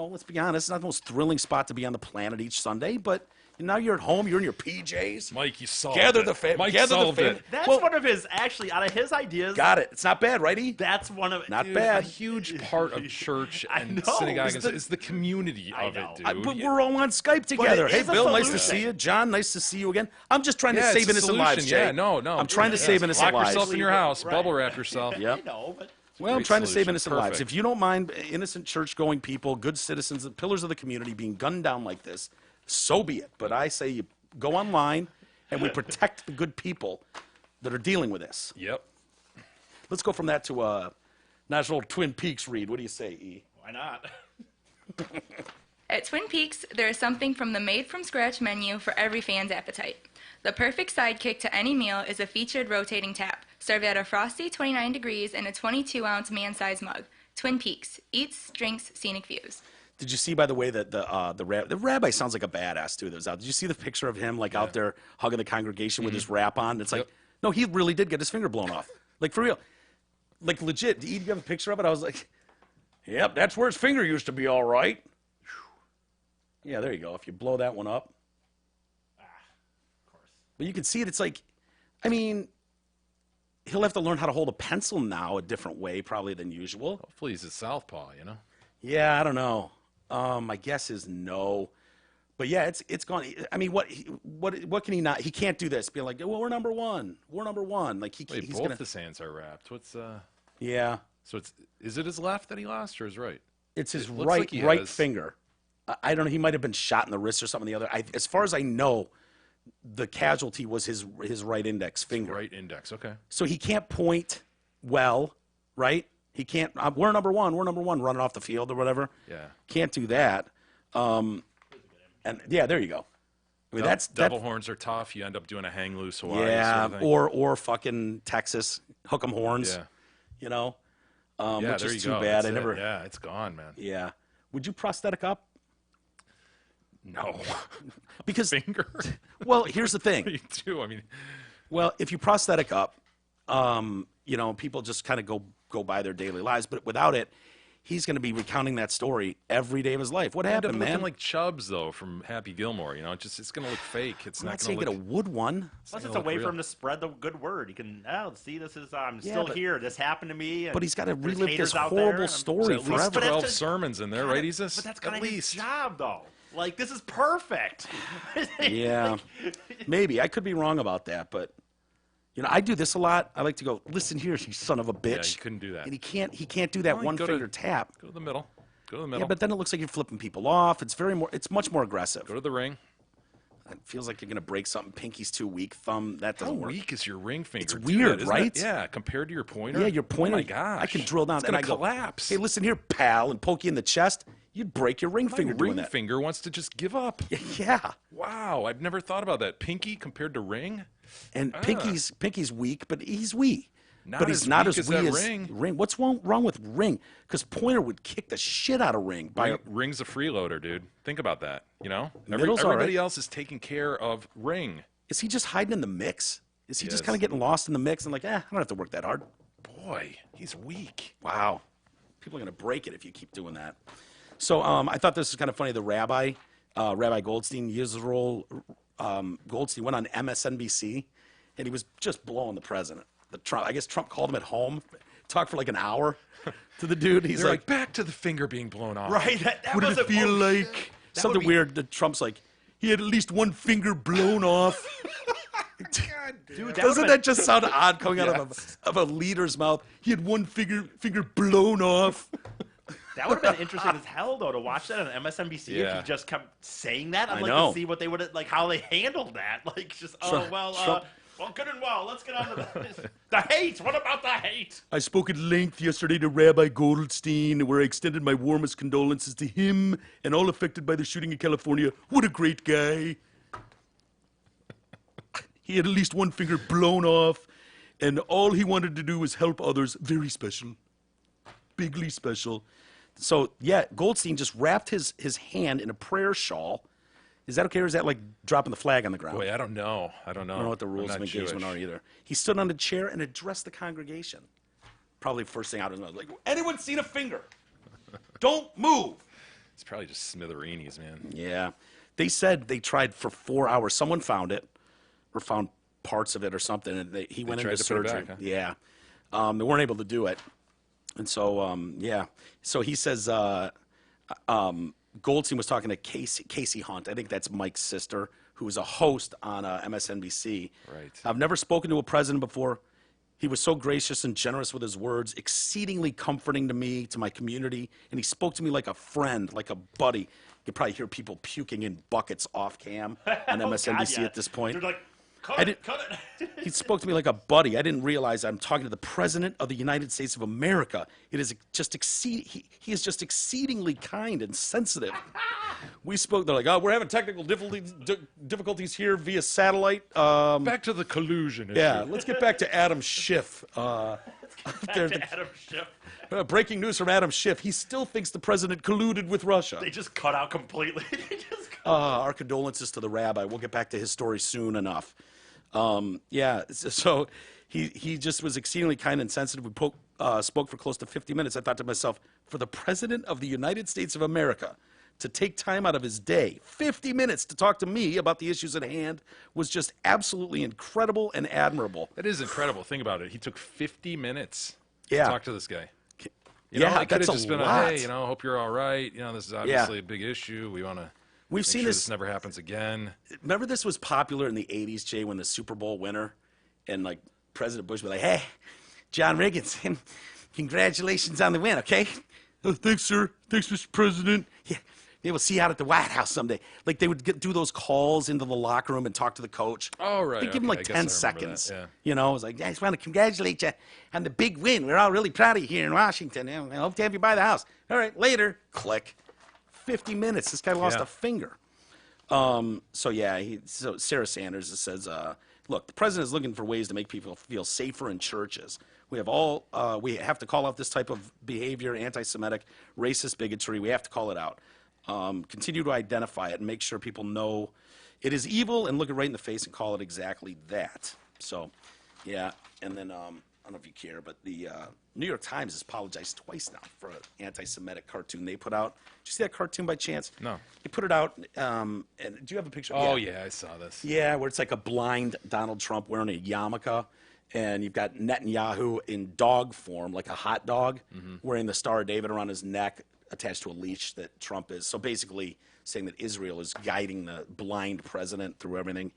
let's be honest. It's not the most thrilling spot to be on the planet each Sunday. But now you're at home. You're in your PJs. Mike, you solved gather it. the family. Mike Gather solved the family. it. That's Well, one of his, actually, out of his ideas. got it. It's not bad, right, E? That's one of Not dude, bad. A huge part of church I and know. synagogue It's the- is the community I of know. it, dude. But we're all on Skype together. it Hey, is a Bill, nice to solution. see you. John, nice to see you again. I'm just trying to Yeah, save it's a innocent solution. lives, Jay. Yeah, no. I'm trying to save innocent Lock lives. yourself in your house. Right. Bubble wrap yourself. Yep. I know, but Well, I'm Great trying to save solution. innocent lives. Perfect. If you don't mind innocent church-going people, good citizens, the pillars of the community being gunned down like this, so be it. But I say you go online and we protect the good people that are dealing with this. Yep. Let's go from that to a National Twin Peaks read. What do you say, E? why not? At Twin Peaks, there is something from the made-from-scratch menu for every fan's appetite. The perfect sidekick to any meal is a featured rotating tap, served at a frosty 29 degrees in a 22-ounce man-sized mug. Twin Peaks. Eats, drinks, scenic views. Did you see, by the way, that the rabbi sounds like a badass too? That was out. Did you see the picture of him like out there hugging the congregation with his wrap on? It's like, no, he really did get his finger blown off, like for real, like legit. Do you have a picture of it? I was like, yep, that's where his finger used to be. All right. Yeah, there you go. If you blow that one up, Of course. but you can see it. It's like, I mean, he'll have to learn how to hold a pencil now a different way, probably than usual. Hopefully he's a southpaw, you know? Yeah, I don't know. My guess is no. But yeah, it's gone. I mean, what can he not? He can't do this. Be like, well, we're number one. We're number one. Like Wait, he's both gonna. his hands are wrapped. What's Yeah, So is it his left that he lost or his right? it's his It looks right like he right has- finger. I don't know. He might have been shot in the wrist or something. The other, as far as I know, the casualty was his right index finger. Right index. Okay. So he can't point well, right? He can't. We're number one. We're number one. Running off the field or whatever. Yeah. Can't do that. And yeah, there you go. I mean, that's Devil horns are tough. You end up doing a hang loose Hawaii yeah, sort of thing. or fucking Texas hook 'em horns. Yeah. You know, Yeah, which there is you too go. bad. That's I it. never. Yeah, it's gone, man. Yeah. Would you prosthetic up? No. Because Finger. well, here's the thing. Me too. I mean, Well, if you prosthetic up, you know, people just kind of go by their daily lives. But without it, he's going to be recounting that story every day of his life. What end up happened, looking man? like Chubbs though from Happy Gilmore. You know, it's gonna look fake. It's I'm not not gonna saying get look. a wood one. Plus, gonna it's a look way real. for him to spread the good word. He can, oh, see, this is, I'm Yeah, still but- here. This happened to me. And But he's got to there's relive haters this out there, horrible and- story At least forever. But that's 12 just- sermons in there, right? He's But that's kind at of his least. job, though. Like, this is perfect. Yeah, maybe I could be wrong about that, but you know, I do this a lot. I like to go, listen here, you son of a bitch. Yeah, you couldn't do that. And he can't do that Well, you one go to- finger tap. Go to the middle. Go to the Yeah, middle. but then it looks like you're flipping people off. It's much more aggressive. Go to the ring. It feels like you're gonna break something. Pinky's too weak. Thumb that How doesn't work. weak is your ring finger? It's too? weird, Isn't right? It? Yeah, compared to your pointer. Yeah, your pointer. Oh my gosh, I can drill down. It's and gonna I go, collapse. Hey, listen here, pal, and poke you in the chest. You'd break your ring My finger doing ring that. finger wants to just give up. Yeah, Wow, I've never thought about that. Pinky compared to ring. and Pinky's weak, but he's wee. Not but he's as not weak as as wee that as ring. What's wrong with Ring? Because Pointer would kick the shit out of Ring. Ring's a freeloader, dude. Think about that. You know, Middle's all everybody right. else is taking care of Ring. Is he just hiding in the mix? Is he just Yes. kind of getting lost in the mix and like, I don't have to work that hard? Boy, he's weak. Wow. People are going to break it if you keep doing that. So I thought this was kind of funny. The rabbi, Rabbi Goldstein, Yisroel Goldstein, went on MSNBC, and he was just blowing the president. I guess Trump called him at home, talked for like an hour to the dude. He's They're like, back to the finger being blown off. Right. That what did was it feel like? That Something would be- weird. That Trump's like, he had at least one finger blown off. Dude, Doesn't that just sound odd coming out of a leader's mouth? He had one finger blown off. That would have been interesting as hell, though, to watch that on MSNBC if Yeah. he just kept saying that. I'd I like know. to see what they would like, how they handled that. Like, just Trump- well, good and well. Let's get on to the hate. What about the hate? I spoke at length yesterday to Rabbi Goldstein, where I extended my warmest condolences to him and all affected by the shooting in California. What a great guy. He had at least one finger blown off, and all he wanted to do was help others. Very special. Bigly special. So, yeah, Goldstein just wrapped his hand in a prayer shawl. Is that okay, or is that like dropping the flag on the ground? Boy, I don't know. I don't know what the rules of engagement are either. He stood on a chair and addressed the congregation. Probably first thing out of his mouth, like, anyone seen a finger? Don't move. It's probably just smithereens, man. Yeah. They said they tried for 4 hours. Someone found it or found parts of it or something, and he went tried into to put it surgery. back, huh? Yeah. They weren't able to do it. And so, yeah. So he says Goldstein was talking to Casey Hunt. I think that's Mike's sister, who was a host on MSNBC. Right. I've never spoken to a president before. He was so gracious and generous with his words, exceedingly comforting to me, to my community, and he spoke to me like a friend, like a buddy. You could probably hear people puking in buckets off cam on MSNBC at this point. They're like, cut it. He spoke to me like a buddy. I didn't realize I'm talking to the President of the United States of America. It is just he is just exceedingly kind and sensitive. We spoke. They're like, oh, we're having technical difficulties here via satellite. Back to the collusion issue. Yeah, let's get back to Adam Schiff. Adam Schiff. Breaking news from Adam Schiff. He still thinks the president colluded with Russia. They just cut out completely. Our condolences to the rabbi. We'll get back to his story soon enough. Yeah, so he just was exceedingly kind and sensitive. We spoke for close to 50 minutes. I thought to myself, for the President of the United States of America to take time out of his day, 50 minutes to talk to me about the issues at hand, was just absolutely incredible and admirable. That is incredible. Think about it. He took 50 minutes Yeah. to talk to this guy. Yeah, it could that's have a just been lot. hey, hope you're all right. This is obviously a big issue. We want to We've make seen sure this. this never happens again. Remember this was popular in the 80s, Jay, when the Super Bowl winner and like President Bush was like, hey, John Riggins, congratulations on the win, okay? Oh, thanks, sir. Thanks, Mr. President. Yeah, we'll see you out at the White House someday. Like they would do those calls into the locker room and talk to the coach. Oh, right. They'd give him okay, like I 10 guess I remember seconds. that, yeah. It was like, I just want to congratulate you on the big win. We're all really proud of you here in Washington. I hope to have you by the house. All right, later. Click. 50 minutes. This guy lost Yeah. a finger. So yeah, so Sarah Sanders says, look, the president is looking for ways to make people feel safer in churches. We have to call out this type of behavior, anti-Semitic, racist bigotry. We have to call it out. Continue to identify it and make sure people know it is evil and look it right in the face and call it exactly that. So, yeah, and then I don't know if you care, but the New York Times has apologized twice now for an anti-Semitic cartoon they put out. Did you see that cartoon by chance? No. He put it out, and do you have a picture? Oh, yeah, I saw this. Yeah, where it's like a blind Donald Trump wearing a yarmulke, and you've got Netanyahu in dog form, like a hot dog, wearing the Star of David around his neck, attached to a leash that Trump is. So basically saying that Israel is guiding the blind president through everything.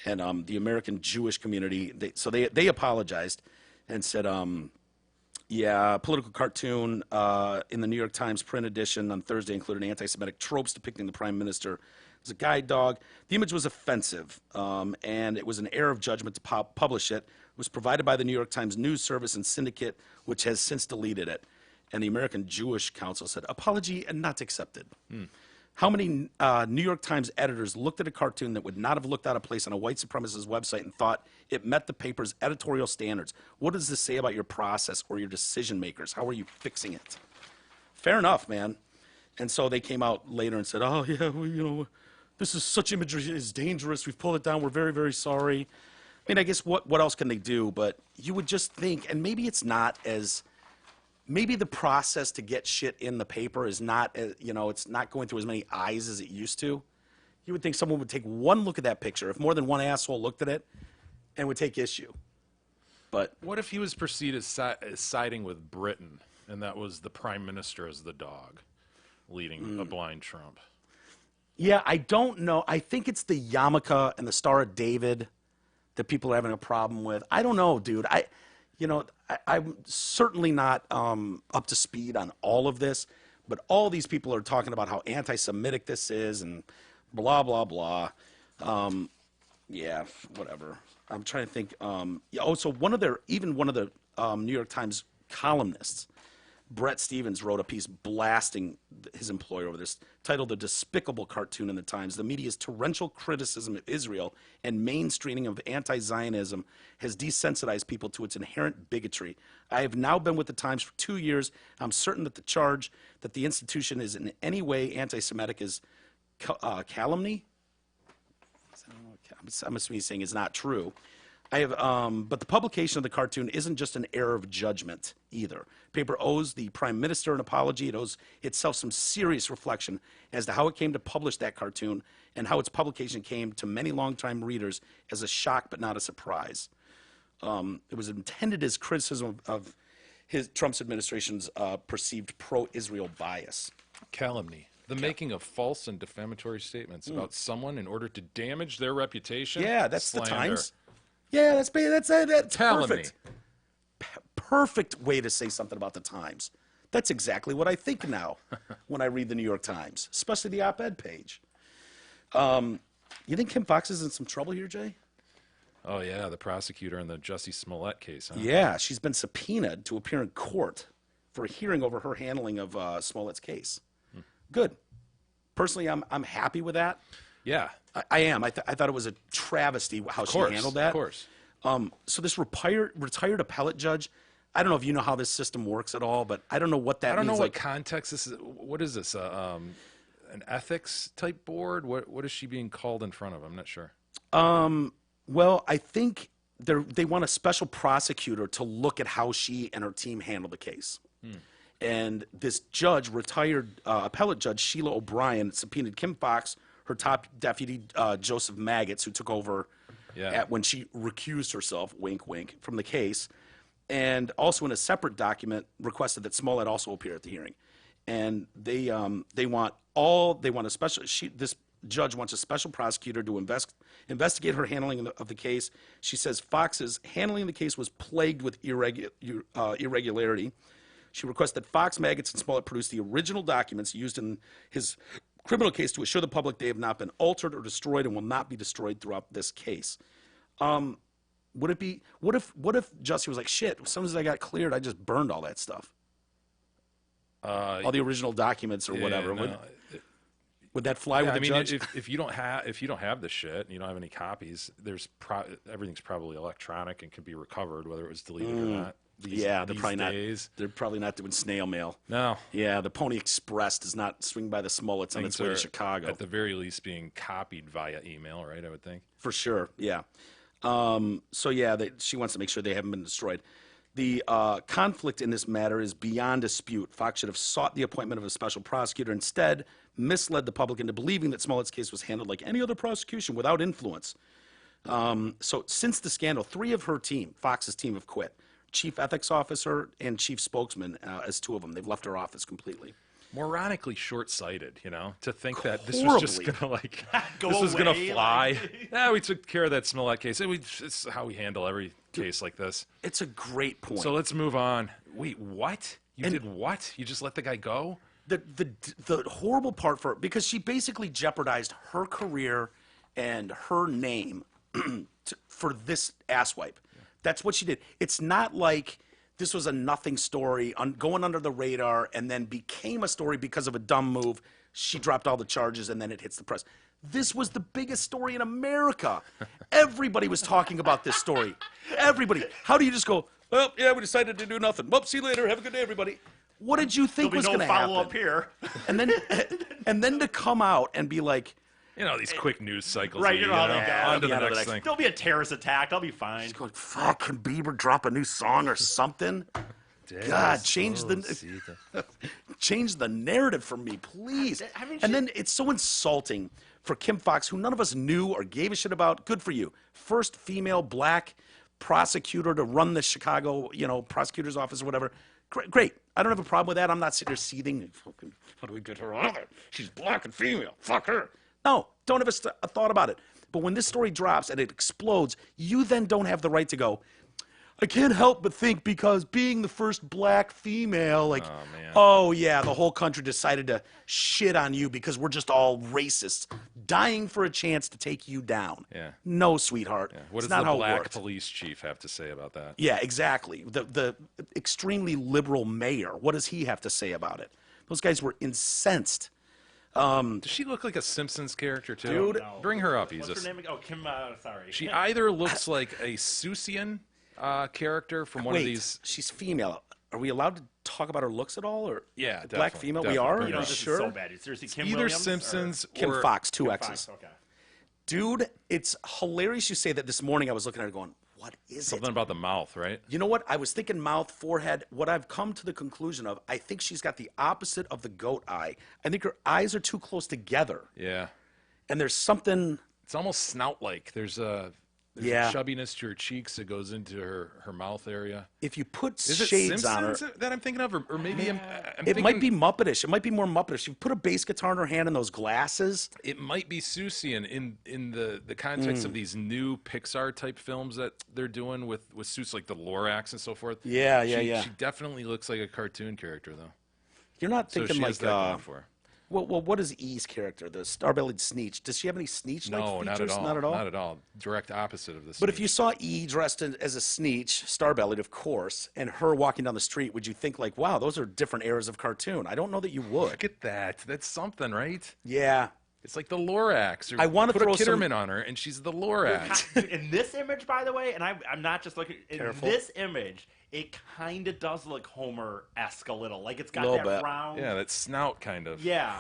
And the American Jewish community, they apologized and said, yeah, political cartoon in the New York Times print edition on Thursday included anti-Semitic tropes depicting the prime minister as a guide dog. The image was offensive, and it was an error of judgment to publish it. It was provided by the New York Times News Service and Syndicate, which has since deleted it. And the American Jewish Council said, apology and not accepted. How many New York Times editors looked at a cartoon that would not have looked out of place on a white supremacist website and thought it met the paper's editorial standards? What does this say about your process or your decision makers? How are you fixing it? Fair enough, man. And so they came out later and said, oh, yeah, well, this is such imagery is dangerous. We've pulled it down. We're very, very sorry. I mean, I guess what else can they do? But you would just think, and maybe it's not as maybe the process to get shit in the paper is not, it's not going through as many eyes as it used to. You would think someone would take one look at that picture, if more than one asshole looked at it, and would take issue. But what if he was perceived as siding with Britain, and that was the prime minister as the dog, leading a blind Trump? Yeah, I don't know. I think it's the yarmulke and the Star of David that people are having a problem with. I don't know, dude. I'm certainly not up to speed on all of this, but all these people are talking about how anti-Semitic this is and blah, blah, blah. Yeah, whatever. I'm trying to think. So one of the New York Times columnists, Brett Stevens, wrote a piece blasting his employer over this, titled "The Despicable Cartoon in the Times. The media's torrential criticism of Israel and mainstreaming of anti-Zionism has desensitized people to its inherent bigotry. I have now been with the Times for 2 years. I'm certain that the charge that the institution is in any way anti-Semitic is calumny." I'm assuming he's saying is not true. But the publication of the cartoon isn't just an error of judgment either. Paper owes the Prime Minister an apology. It owes itself some serious reflection as to how it came to publish that cartoon and how its publication came to many longtime readers as a shock but not a surprise. It was intended as criticism of Trump's administration's perceived pro-Israel bias. Calumny. The making of false and defamatory statements about someone in order to damage their reputation. Yeah, that's slander. the Times. Yeah, that's Calumny. perfect. Perfect way to say something about the Times. That's exactly what I think now when I read the New York Times, especially the op-ed page. You think Kim Foxx is in some trouble here, Jay? Oh, yeah, the prosecutor in the Jussie Smollett case, huh? Yeah, she's been subpoenaed to appear in court for a hearing over her handling of Smollett's case. Good. Personally, I'm happy with that. Yeah. I am. I thought it was a travesty how she handled that. Of course. So this retired appellate judge, I don't know if you know how this system works at all, but I don't know what that means. I don't know what context this is. What is this? An ethics type board? What is she being called in front of? I'm not sure. Well, I think they want a special prosecutor to look at how she and her team handled the case. And this judge, retired appellate judge Sheila O'Brien, subpoenaed Kim Foxx, her top deputy Joseph Maggots, who took over when she recused herself, wink, wink, from the case, and also in a separate document requested that Smollett also appear at the hearing. And this judge wants a special prosecutor to investigate her handling of the case. She says Fox's handling of the case was plagued with irregularity. She requests that Foxx, Maggots, and Smollett produce the original documents used in his criminal case to assure the public they have not been altered or destroyed and will not be destroyed throughout this case. What if Jussie was like, shit, as soon as I got cleared, I just burned all that stuff? All the original documents or whatever. No. Would that fly with the judge? If you don't have the shit, and you don't have any copies, everything's probably electronic and can be recovered, whether it was deleted or not. They're probably not doing snail mail. No. Yeah, the Pony Express does not swing by the Smollets on its way to Chicago. At the very least, being copied via email, right? I would think. For sure. Yeah. She wants to make sure they haven't been destroyed. The conflict in this matter is beyond dispute. Fox should have sought the appointment of a special prosecutor. Instead, misled the public into believing that Smollett's case was handled like any other prosecution without influence. So since the scandal, 3 of her team, Fox's team, have quit. Chief ethics officer and chief spokesman as 2 of them. They've left her office completely. Moronically short-sighted, to think that this Horribly. was just going to Go gonna away, fly. Yeah, we took care of that Smollett case. It's how we handle every case like this. It's a great point. So let's move on. Wait, what? You did what? You just let the guy go? The horrible part for her, because she basically jeopardized her career and her name for this asswipe. That's what she did. It's not like this was a nothing story going under the radar and then became a story because of a dumb move. She dropped all the charges and then it hits the press. This was the biggest story in America. Everybody was talking about this story. Everybody. How do you just go, well, yeah, we decided to do nothing. Well, see you later. Have a good day, everybody. What did you think was going to happen? There'll be no follow-up here. and then to come out and be like, these quick news cycles. Right, how they go. On to the next thing. There'll be a terrorist attack. I'll be fine. Just going, fuck, can Bieber drop a new song or something? God, change the narrative for me, please. I mean, and then it's so insulting for Kim Fox, who none of us knew or gave a shit about. Good for you. First female black prosecutor to run the Chicago, prosecutor's office or whatever. Great. I don't have a problem with that. I'm not sitting there seething. How do we get her out of there? She's black and female. Fuck her. No, don't have a thought about it. But when this story drops and it explodes, you then don't have the right to go, I can't help but think because being the first black female, like, oh yeah, the whole country decided to shit on you because we're just all racists, dying for a chance to take you down. Yeah. No, sweetheart. Yeah. What It's does not the how it black worked. police chief have to say about that? Yeah, exactly. The extremely liberal mayor, what does he have to say about it? Those guys were incensed. Does she look like a Simpsons character too? Dude. No. Bring her up, What's Jesus. her name? Oh, Kim. Sorry. She either looks like a Seussian character from one Wait, of these. she's female. Are we allowed to talk about her looks at all? Or Yeah, black definitely, female? definitely. We are? Bring You her know, up. this Sure. is so bad. Seriously, Kim Either Williams Simpsons Kim or Fox, two Kim X's. Fox, okay. Dude, it's hilarious you say that. This morning I was looking at it going, what is something it? about the mouth, right? You know what? I was thinking mouth, forehead. What I've come to the conclusion of, I think she's got the opposite of the goat eye. I think her eyes are too close together. Yeah. And there's something, It's almost snout-like. There's a Yeah. chubbiness to her cheeks that goes into her mouth area. if you put Is it shades on her, Simpsons that I'm thinking of, or maybe I'm it thinking, might be Muppetish. It might be more Muppetish. You put a bass guitar in her hand and those glasses. It might be Seussian in the context of these new Pixar type films that they're doing with suits like the Lorax and so forth. Yeah, She definitely looks like a cartoon character though. You're not So thinking she like, has that going for her. well, what is E's character, the star-bellied Sneetch? Does she have any Sneetch-like No, features? not at all. Not at all? Not at all. Direct opposite of this. But if you saw E dressed as a Sneetch, star-bellied, of course, and her walking down the street, would you think like, wow, those are different eras of cartoon? I don't know that you would. look at that, that's something, right? Yeah. It's like the Lorax. Or I wanna put throw a some- Kitterman on her, and she's the Lorax. Dude, in this image, by the way, and I'm not just looking. In Careful. this image, it kind of does look Homer-esque a little. Like it's got Little that bit. round. Yeah, that snout kind of. Yeah.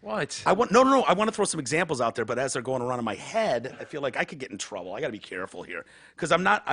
What? I want no. I want to throw some examples out there, but as they're going around in my head, I feel like I could get in trouble. I got to be careful here because I'm not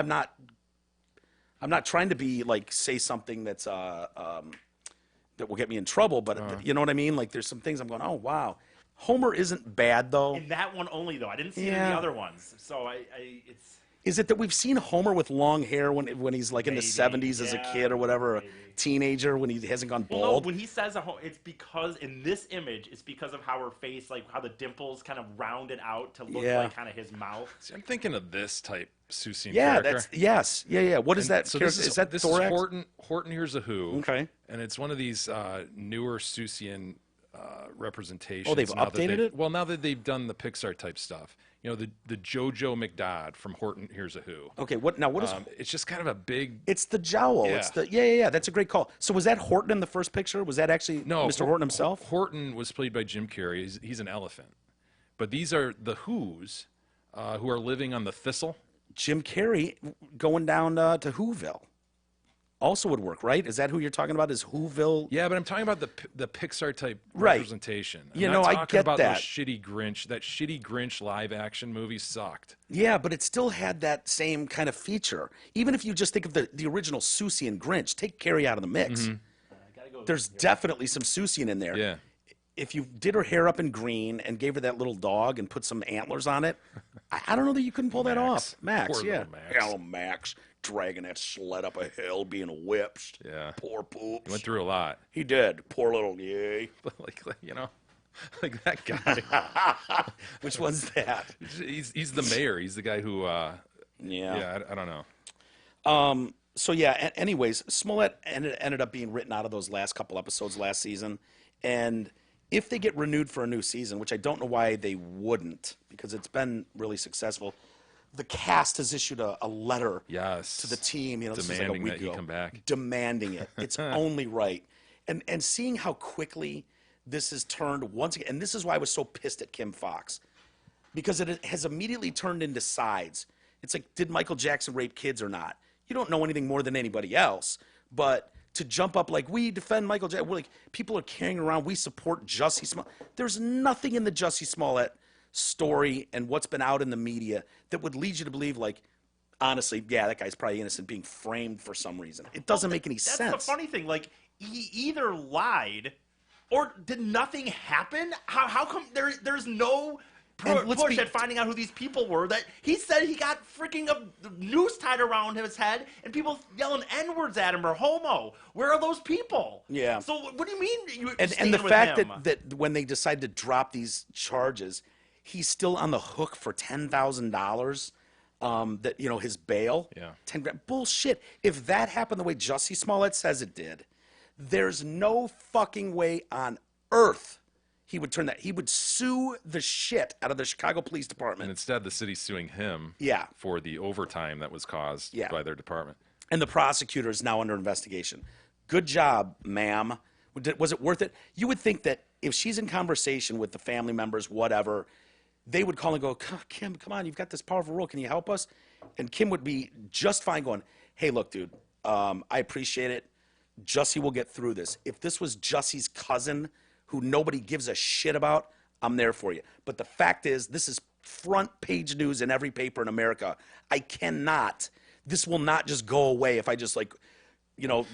trying to be like say something that's that will get me in trouble. But you know what I mean? Like there's some things I'm going, oh wow, Homer isn't bad though. In that one only, though. I didn't see it in Yeah. the other ones. So it's. Is it that we've seen Homer with long hair when he's like in the Maybe, 70s as a yeah, kid or whatever, maybe. a teenager when he hasn't gone Well, no, bald? when he says it's because in this image, it's because of how her face, like how the dimples kind of rounded out to look Yeah. like kind of his mouth. See, I'm thinking of this type Seussian Yeah, character. yeah. What is And that? So character? this is that this Thorax? is Horton Hears a Who. Okay. And it's one of these newer Seussian representations. Oh, they've now that updated it? Well, now that they've done the Pixar type stuff, you know, the JoJo McDodd from Horton Hears a Who. Okay, what is? It's just kind of a big. It's the jowl. Yeah. It's the yeah. That's a great call. So was that Horton in the first picture? Was that actually No, Mr. Horton himself? Horton was played by Jim Carrey. He's an elephant. But these are the Who's who are living on the Thistle. Jim Carrey going down to Whoville also would work, right? Is that who you're talking about? Is Whoville? Yeah, but I'm talking about the Pixar type Right. representation. I'm You not know, I talking get about that. those shitty Grinch. That shitty Grinch live action movie sucked. Yeah, but it still had that same kind of feature. Even if you just think of the original Seussian Grinch, take Carrey out of the mix. There's definitely some Seussian in there. Yeah. If you did her hair up in green and gave her that little dog and put some antlers on it, I don't know that you couldn't pull that Max. off. Max, Poor yeah. little Max. Hello, Max, dragging that sled up a hill, being whipped. Yeah. Poor poops. He went through a lot. He did. Poor little yay. like you know, like that guy. Which one's that? He's the mayor. He's the guy who. Yeah. I don't know. So yeah. Anyways, Smollett ended up being written out of those last couple episodes last season, and if they get renewed for a new season, which I don't know why they wouldn't, because it's been really successful, the cast has issued a letter Yes. to the team. You know, this was Demanding like a week that he ago, come back. demanding it. It's only right, and seeing how quickly this has turned once again, and this is why I was so pissed at Kim Fox, because it has immediately turned into sides. It's like, did Michael Jackson rape kids or not? You don't know anything more than anybody else, but to jump up like, we defend Michael Jackson, we're like, people are carrying around, we support Jussie Smollett. There's nothing in the Jussie Smollett story and what's been out in the media that would lead you to believe, like, honestly, yeah, that guy's probably innocent being framed for some reason. It doesn't make any sense. That's the funny thing. Like, he either lied or did nothing happen? How come there's no push at finding out who these people were? That he said he got freaking a noose tied around his head and people yelling N-words at him or homo. Where are those people? Yeah. So what do you mean you And the with fact him? that when they decide to drop these charges, he's still on the hook for $10,000. That his bail. Yeah. 10 grand. Bullshit. If that happened the way Jussie Smollett says it did, there's no fucking way on earth he would turn that. He would sue the shit out of the Chicago Police And Department. instead, the city's suing him Yeah. for the overtime that was caused Yeah. by their department. And the prosecutor is now under investigation. Good job, ma'am. Was it worth it? You would think that if she's in conversation with the family members, whatever, they would call and go, Kim, come on, you've got this powerful role. Can you help us? And Kim would be just fine going, hey, look, dude, I appreciate it. Jussie will get through this. If this was Jussie's cousin who nobody gives a shit about, I'm there for you. But the fact is, this is front page news in every paper in America. This will not just go away if I just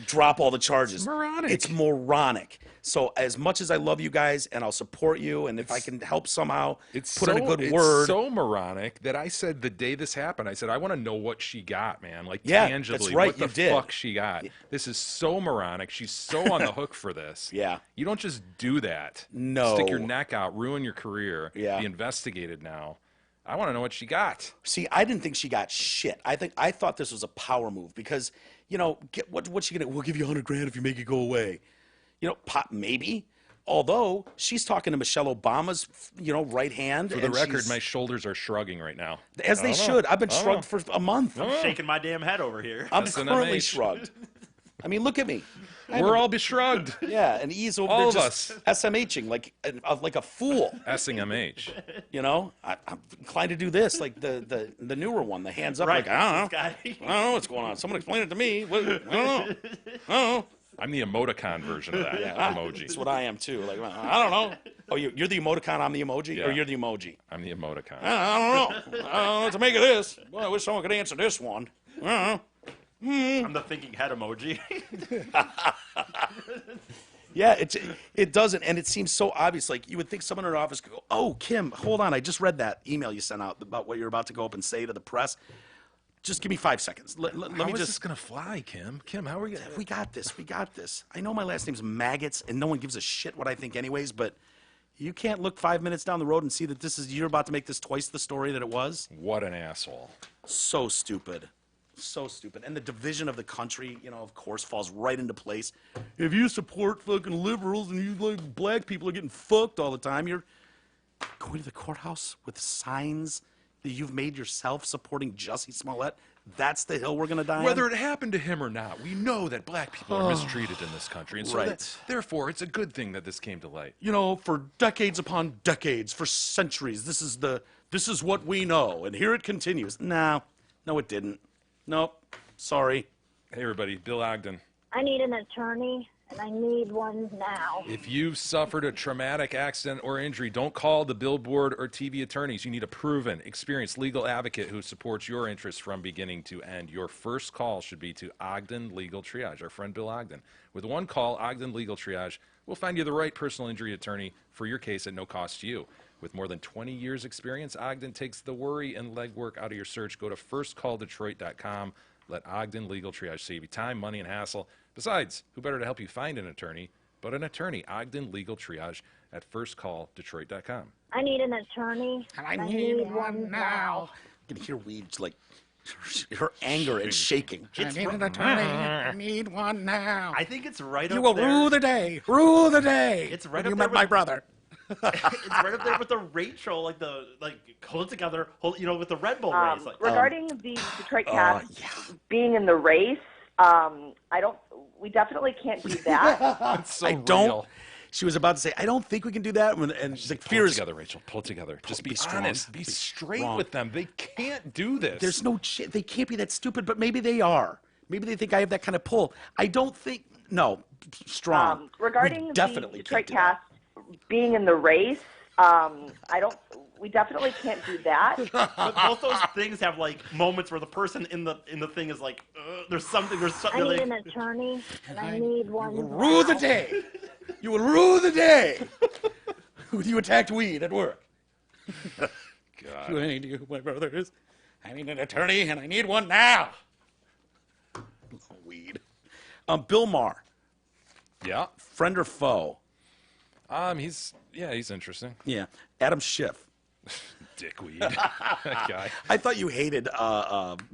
drop all the charges. Moronic. It's moronic. So as much as I love you guys and I'll support you, and if I can help somehow put in a good word. It's so moronic that I said the day this happened, I said, I want to know what she got, man. Like, Yeah, tangibly, that's right, what the you did. fuck she got. This is so moronic. She's so on the hook for this. Yeah. You don't just do that. No. Stick your neck out, ruin your career, Yeah. be investigated now. I want to know what she got. See, I didn't think she got shit. I thought this was a power move because, what's she gonna? We'll give you $100 grand if you make it go away. Maybe. Although she's talking to Michelle Obama's, right hand. For the record, my shoulders are shrugging right now. as they should. I've been shrugged for a month. I'm shaking my damn head over here. I'm SNMH. currently shrugged. I mean, look at me. We're all beshrugged. Yeah, and he's over All there of just SMHing like a fool. Essing MH. I'm inclined to do this, like the newer one, the hands up, Right. like I don't know. This guy. I don't know what's going on. Someone explain it to me. I don't know. I don't know. I'm the emoticon version of that emoji. That's what I am too. Like I don't know. Oh, you're the emoticon. I'm the emoji, Yeah. or you're the emoji. I'm the emoticon. I don't know. I don't know what to make of this. Well, I wish someone could answer this one. I don't know. I'm the thinking head emoji. Yeah, it doesn't, and it seems so obvious. Like you would think someone in her office could go, "Oh, Kim, hold on, I just read that email you sent out about what you're about to go up and say to the press. Just give me 5 seconds. Let How me is just. this gonna fly, Kim? Kim, how are we gonna? We got this. We got this. I know my last name's Maggots, and no one gives a shit what I think, anyways. But you can't look 5 minutes down the road and see that you're about to make this twice the story that it was. What an asshole. So stupid. So stupid. And the division of the country, of course, falls right into place. If you support fucking liberals and you like black people are getting fucked all the time, you're going to the courthouse with signs that you've made yourself supporting Jussie Smollett. That's the hill we're going to die on? Whether it happened to him or not, we know that black people are mistreated in this country. And so Right. therefore, it's a good thing that this came to light. For decades upon decades, for centuries, this is what we know, and here it continues. No, it didn't. Nope. Sorry. Hey, everybody, Bill Ogden. I need an attorney, and I need one now. If you've suffered a traumatic accident or injury, don't call the billboard or TV attorneys. You need a proven, experienced legal advocate who supports your interests from beginning to end. Your first call should be to Ogden Legal Triage, our friend Bill Ogden. With one call, Ogden Legal Triage will find you the right personal injury attorney for your case at no cost to you. With more than 20 years' experience, Ogden takes the worry and legwork out of your search. Go to firstcalldetroit.com. Let Ogden Legal Triage save you time, money, and hassle. Besides, who better to help you find an attorney but an attorney? Ogden Legal Triage at firstcalldetroit.com. I need an attorney. And I need one now. You can hear Weeds like her anger is shaking. I need an attorney. I need one now. I think it's right You up will there. rule the day. Rule the day. It's right When up you there met my with- brother. It's right up there with the Rachel, hold together, with the Red Bull race. Regarding the Detroit Cats being in the race, we definitely can't do that. It's so I don't. real. She was about to say, I don't think we can do that. And the Pull fear it is, together, Rachel. Pull it together. Just be strong. honest. Be Be straight strong. with them. They can't do this. there's no shit. They can't be that stupid, but maybe they are. Maybe they think I have that kind of pull. I don't think. No, strong. Regarding We the definitely Detroit can't do that. Cats being in the race, we we definitely can't do that. But both those things have like moments where the person in the thing is like, there's something. I need an attorney, and I need one. You will rue the day. You will rue the day when you attacked weed at work. God. My brothers. I need an attorney, and I need one now. Weed. Bill Maher. Yeah. Friend or foe? He's interesting. Yeah. Adam Schiff. Dickweed. That guy. I thought you hated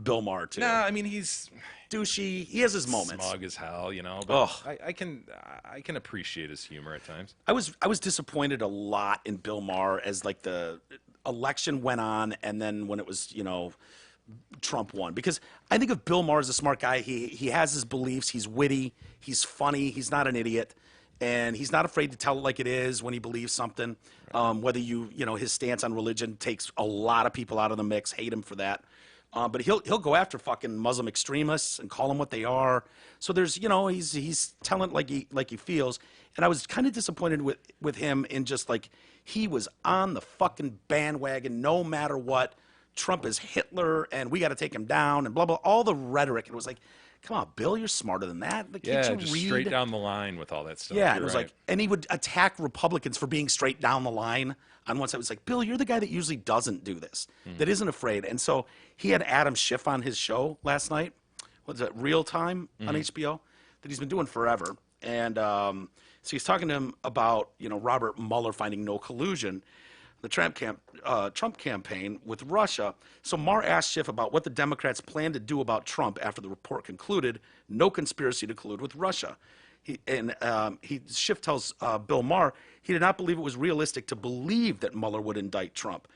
Bill Maher too. No, I mean he's douchey. He has his moments. Smug as hell, But I can appreciate his humor at times. I was disappointed a lot in Bill Maher as like the election went on, and then when it was Trump won, because I think of Bill Maher as a smart guy. He has his beliefs. He's witty. He's funny. He's not an idiot. And he's not afraid to tell it like it is when he believes something. Whether his stance on religion takes a lot of people out of the mix, hate him for that. But he'll go after fucking Muslim extremists and call them what they are. So there's he's telling it like he feels. And I was kind of disappointed with him in just like he was on the fucking bandwagon no matter what. Trump is Hitler and we got to take him down and blah blah, all the rhetoric. And it was like, come on, Bill, you're smarter than that. Yeah, just straight down the line with all that stuff. Yeah, it was right. like, and he would attack Republicans for being straight down the line. On one side, it was like, Bill, you're the guy that usually doesn't do this, that isn't afraid. And so he had Adam Schiff on his show last night. What's it, Real Time on HBO, that he's been doing forever. And so he's talking to him about Robert Mueller finding no collusion, the Trump campaign with Russia. So Maher asked Schiff about what the Democrats plan to do about Trump after the report concluded no conspiracy to collude with Russia. Schiff tells Bill Maher he did not believe it was realistic to believe that Mueller would indict Trump.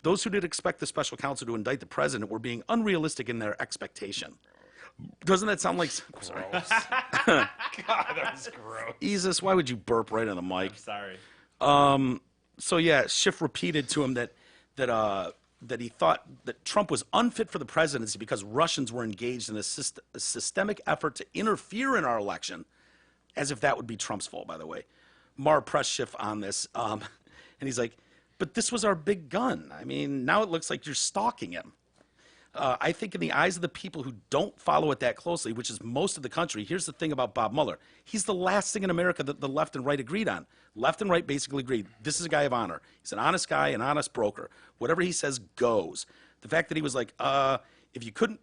Those who did expect the special counsel to indict the president were being unrealistic in their expectation. Doesn't that sound like gross? God, that was gross. Jesus, why would you burp right on the mic? I'm sorry. So yeah, Schiff repeated to him that he thought that Trump was unfit for the presidency because Russians were engaged in a systemic effort to interfere in our election, as if that would be Trump's fault, by the way. Maher pressed Schiff on this, and he's like, but this was our big gun. I mean, now it looks like you're stalking him. I think in the eyes of the people who don't follow it that closely, which is most of the country, here's the thing about Bob Mueller. He's the last thing in America that the left and right agreed on. Left and right basically agreed. This is a guy of honor. He's an honest guy, an honest broker. Whatever he says goes. The fact that he was like, if you couldn't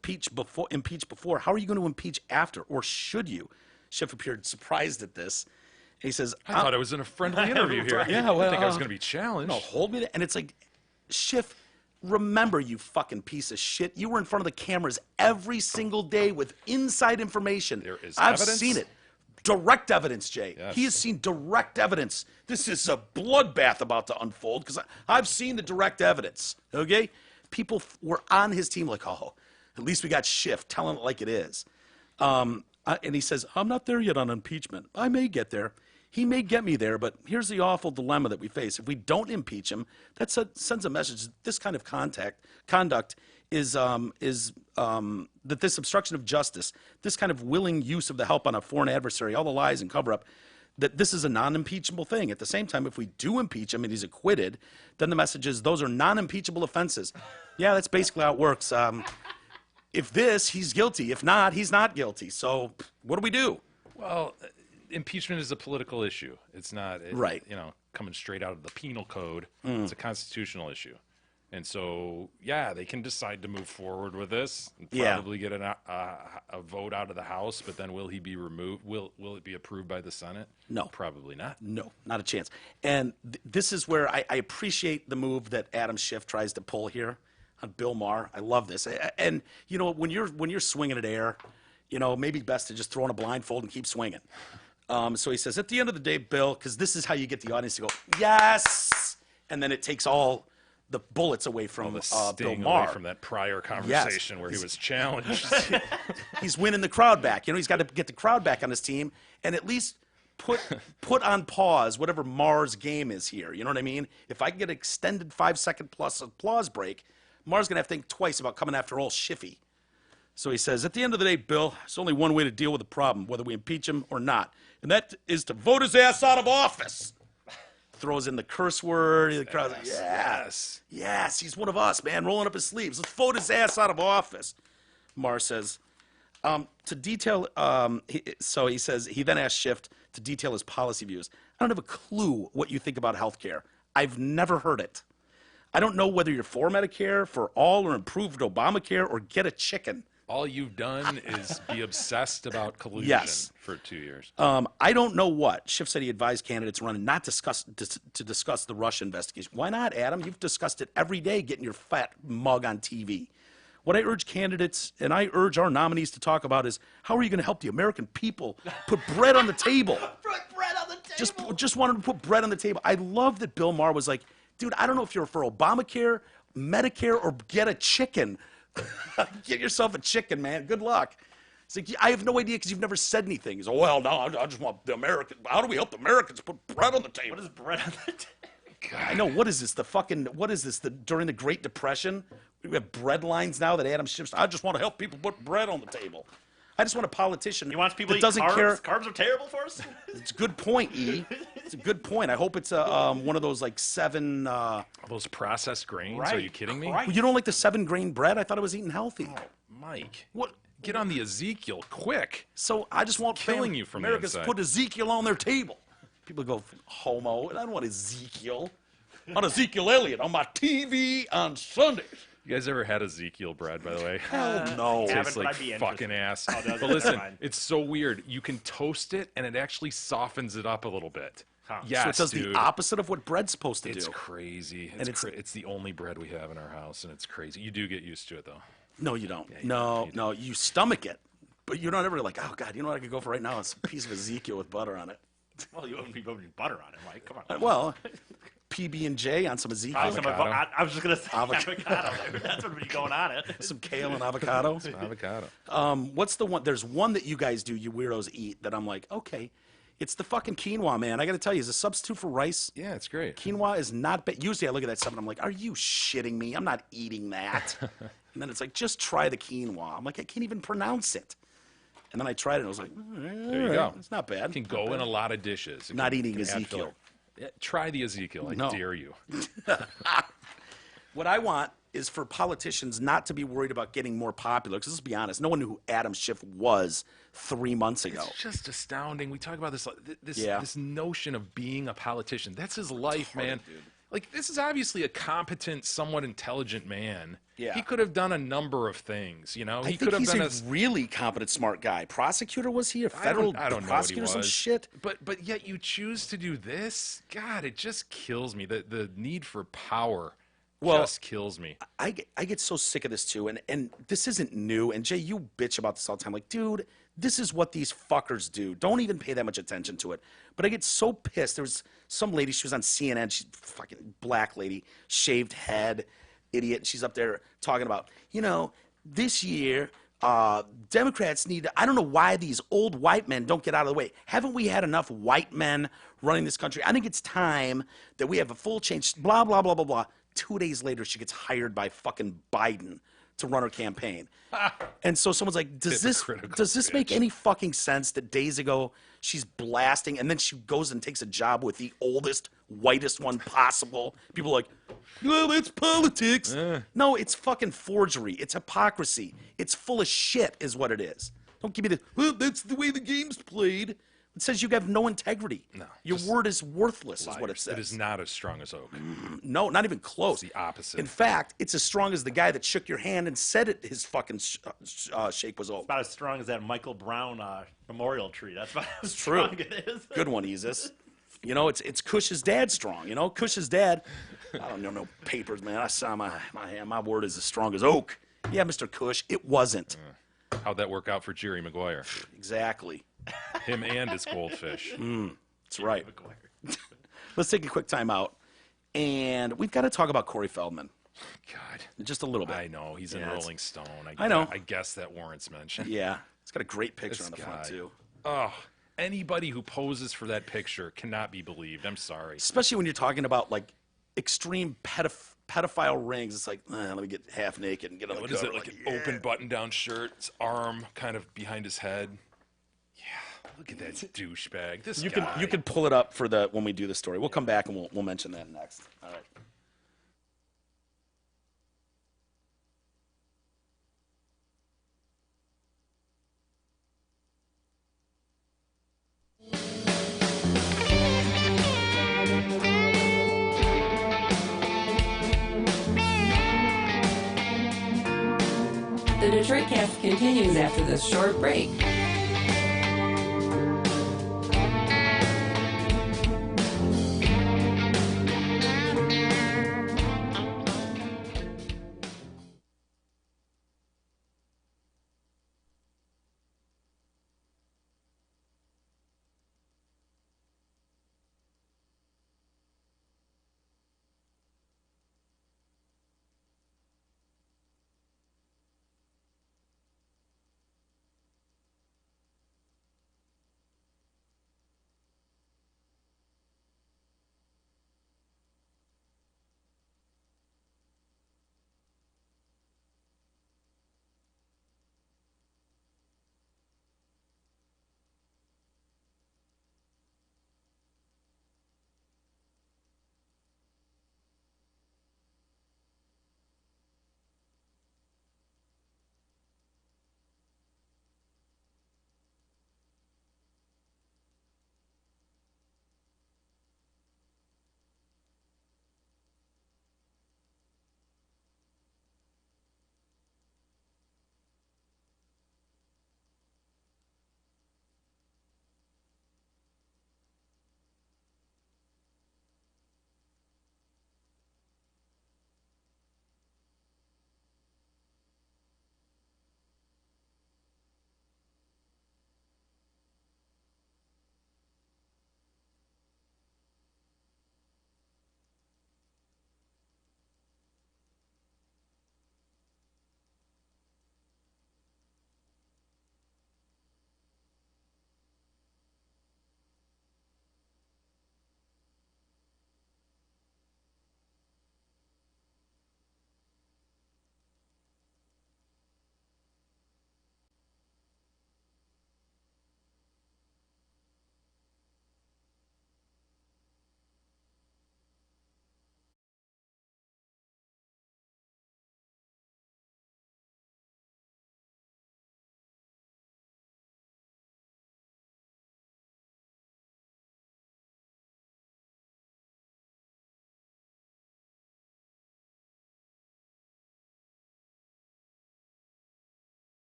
impeach before, how are you going to impeach after? Or should you? Schiff appeared surprised at this. And he says, I thought I was in a friendly interview here. Yeah, well, I think I was going to be challenged. No, hold me. And it's like, Schiff, remember, you fucking piece of shit. You were in front of the cameras every single day with inside information. There is I've evidence? seen it. Direct evidence, Jay. Yes. He has seen direct evidence. This is a bloodbath about to unfold because I've seen the direct evidence, okay? People were on his team like, oh, at least we got Schiff telling it like it is. And he says, I'm not there yet on impeachment. I may get there. He may get me there, but here's the awful dilemma that we face. If we don't impeach him, that sends a message. This kind of conduct is that this obstruction of justice, this kind of willing use of the help on a foreign adversary, all the lies and cover-up, that this is a non-impeachable thing. At the same time, if we do impeach him and he's acquitted, then the message is those are non-impeachable offenses. Yeah, that's basically how it works. If he's guilty. If not, he's not guilty. So what do we do? Well, impeachment is a political issue. It's not right. Coming straight out of the penal code. It's a constitutional issue. And so, yeah, they can decide to move forward with this and probably get a vote out of the House, but then will he be removed? Will it be approved by the Senate? No. Probably not. No, not a chance. And this is where I appreciate the move that Adam Schiff tries to pull here on Bill Maher. I love this. And, when you're swinging at air, maybe best to just throw on a blindfold and keep swinging. So he says, at the end of the day, Bill, because this is how you get the audience to go, yes! And then it takes all the bullets away from Bill Maher. Away from that prior conversation where he was challenged. He's winning the crowd back. He's got to get the crowd back on his team and at least put on pause whatever Maher's game is here. You know what I mean? If I can get an extended 5-second plus applause break, Maher's going to have to think twice about coming after old Schiffy. So he says, at the end of the day, Bill, there's only one way to deal with the problem, whether we impeach him or not, and that is to vote his ass out of office. throws in the curse word. The crowd's like, yes, he's one of us, man, rolling up his sleeves. Let's vote his ass out of office. Maher says, to detail, so he says, he then asked Schiff to detail his policy views. I don't have a clue what you think about health care. I've never heard it. I don't know whether you're for Medicare, for all, or improved Obamacare, or get a chicken. All you've done is be obsessed about collusion for 2 years. I don't know what. Schiff said he advised candidates running not to discuss the Russia investigation. Why not, Adam? You've discussed it every day, getting your fat mug on TV. What I urge candidates, and I urge our nominees to talk about, is how are you going to help the American people put bread on the table? Put bread on the table. Just wanted to put bread on the table. I love that Bill Maher was like, dude, I don't know if you're for Obamacare, Medicare, or get a chicken. Get yourself a chicken, man. Good luck. It's like, I have no idea because you've never said anything. He's like, well, no, I just want the American. How do we help the Americans put bread on the table? What is bread on the table? God, I know. What is this? During the Great Depression? We have bread lines now that Adam Schiff. I just want to help people put bread on the table. I just want a politician He wants people that to eat doesn't carbs. care. Carbs are terrible for us. It's a good point, E. It's a good point. I hope it's one of those like 7. Those processed grains? Right. Are you kidding me? Right. You don't like the 7-grain bread? I thought I was eating healthy. Mike, What? get on the Ezekiel quick. So I just want Killing you from the Americans inside. put Ezekiel on their table. People go, homo, and I don't want Ezekiel. I want Ezekiel Elliott on my TV on Sundays. You guys ever had Ezekiel bread, by the way? Hell no. haven't, Tastes but like I'd be fucking ass. Oh, does it? But listen, Fine. it's so weird. You can toast it, and it actually softens it up a little bit. Huh. Yes, So it does dude. the opposite of what bread's supposed to It's do. crazy. And It's the only bread we have in our house, and it's crazy. You do get used to it, though. No, you don't. you No, you stomach it. But you're not ever like, oh, God, you know what I could go for right now? It's a piece of Ezekiel with butter on it. Well, you wouldn't be putting butter on it, Mike. Come on. Well, PB&J on some Ezekiel. I was just gonna say Avocado. avocado. That's what would be going on it. Some kale and avocado. Avocado. What's the one? There's one that you guys do, you weirdos eat, that I'm like, okay. It's the fucking quinoa, man. I got to tell you, is a substitute for rice. Yeah, it's great. Quinoa is not bad. Usually I look at that stuff and I'm like, are you shitting me? I'm not eating that. And then it's like, just try the quinoa. I'm like, I can't even pronounce it. And then I tried it and I was like, There you go. It's not bad. It can go in a lot of dishes. It Not can- eating can add Ezekiel. filler. Yeah, try the Ezekiel. I No. dare you. What I want is for politicians not to be worried about getting more popular. Because let's be honest, no one knew who Adam Schiff was 3 months ago. It's just astounding. We talk about this Yeah. this notion of being a politician. That's his life, man. Like, this is obviously a competent, somewhat intelligent man. Yeah. He could have done a number of things, you know? I He think could have he's been a really competent, smart guy. Prosecutor was he? A federal I don't know what he prosecutor? Some was. shit. But yet you choose to do this? God, it just kills me. The need for power just kills me. I get so sick of this too, and this isn't new. And Jay, you bitch about this all the time. Like, dude, this is what these fuckers do. Don't even pay that much attention to it. But I get so pissed. There was some lady, she was on CNN. She's a fucking black lady, shaved head, idiot. And she's up there talking about, this year, Democrats need, I don't know why these old white men don't get out of the way. Haven't we had enough white men running this country? I think it's time that we have a full change, blah, blah, blah, blah, blah. 2 days later, she gets hired by fucking Biden to run her campaign. And so someone's like, does this make any fucking sense that days ago she's blasting and then she goes and takes a job with the oldest, whitest one possible? People are like, well, it's politics. No, it's fucking forgery. It's hypocrisy. It's full of shit is what it is. Don't give me the, well, that's the way the game's played. It says you have no integrity. No. Your word is worthless is what it says. It is not as strong as oak. No, not even close. It's the opposite. In fact, it's as strong as the guy that shook your hand and said it. His fucking shake was oak. About as strong as that Michael Brown memorial tree. That's about how True. strong it is. Good one, Easus. It's Cush's dad strong. Cush's dad. I don't know no papers, man. I saw my word is as strong as oak. Yeah, Mr. Cush, it wasn't. How'd that work out for Jerry Maguire? Exactly. Him and his goldfish. That's right. Let's take a quick time out, and we've got to talk about Corey Feldman. God. Just a little bit. I know. He's in Yeah, Rolling Stone. I know. I guess that warrants mention. Yeah, it's got a great picture This on the front guy. too. Oh, anybody who poses for that picture cannot be believed. I'm sorry. Especially when you're talking about like extreme pedophile rings. It's like, let me get half naked and get on the What is cover. it, like an open button-down shirt, his arm kind of behind his head? Yeah, Look at that douchebag. This You guy. can pull it up for the when we do the story. We'll come back and we'll mention that next. All right. The Detroit Cast continues after this short break.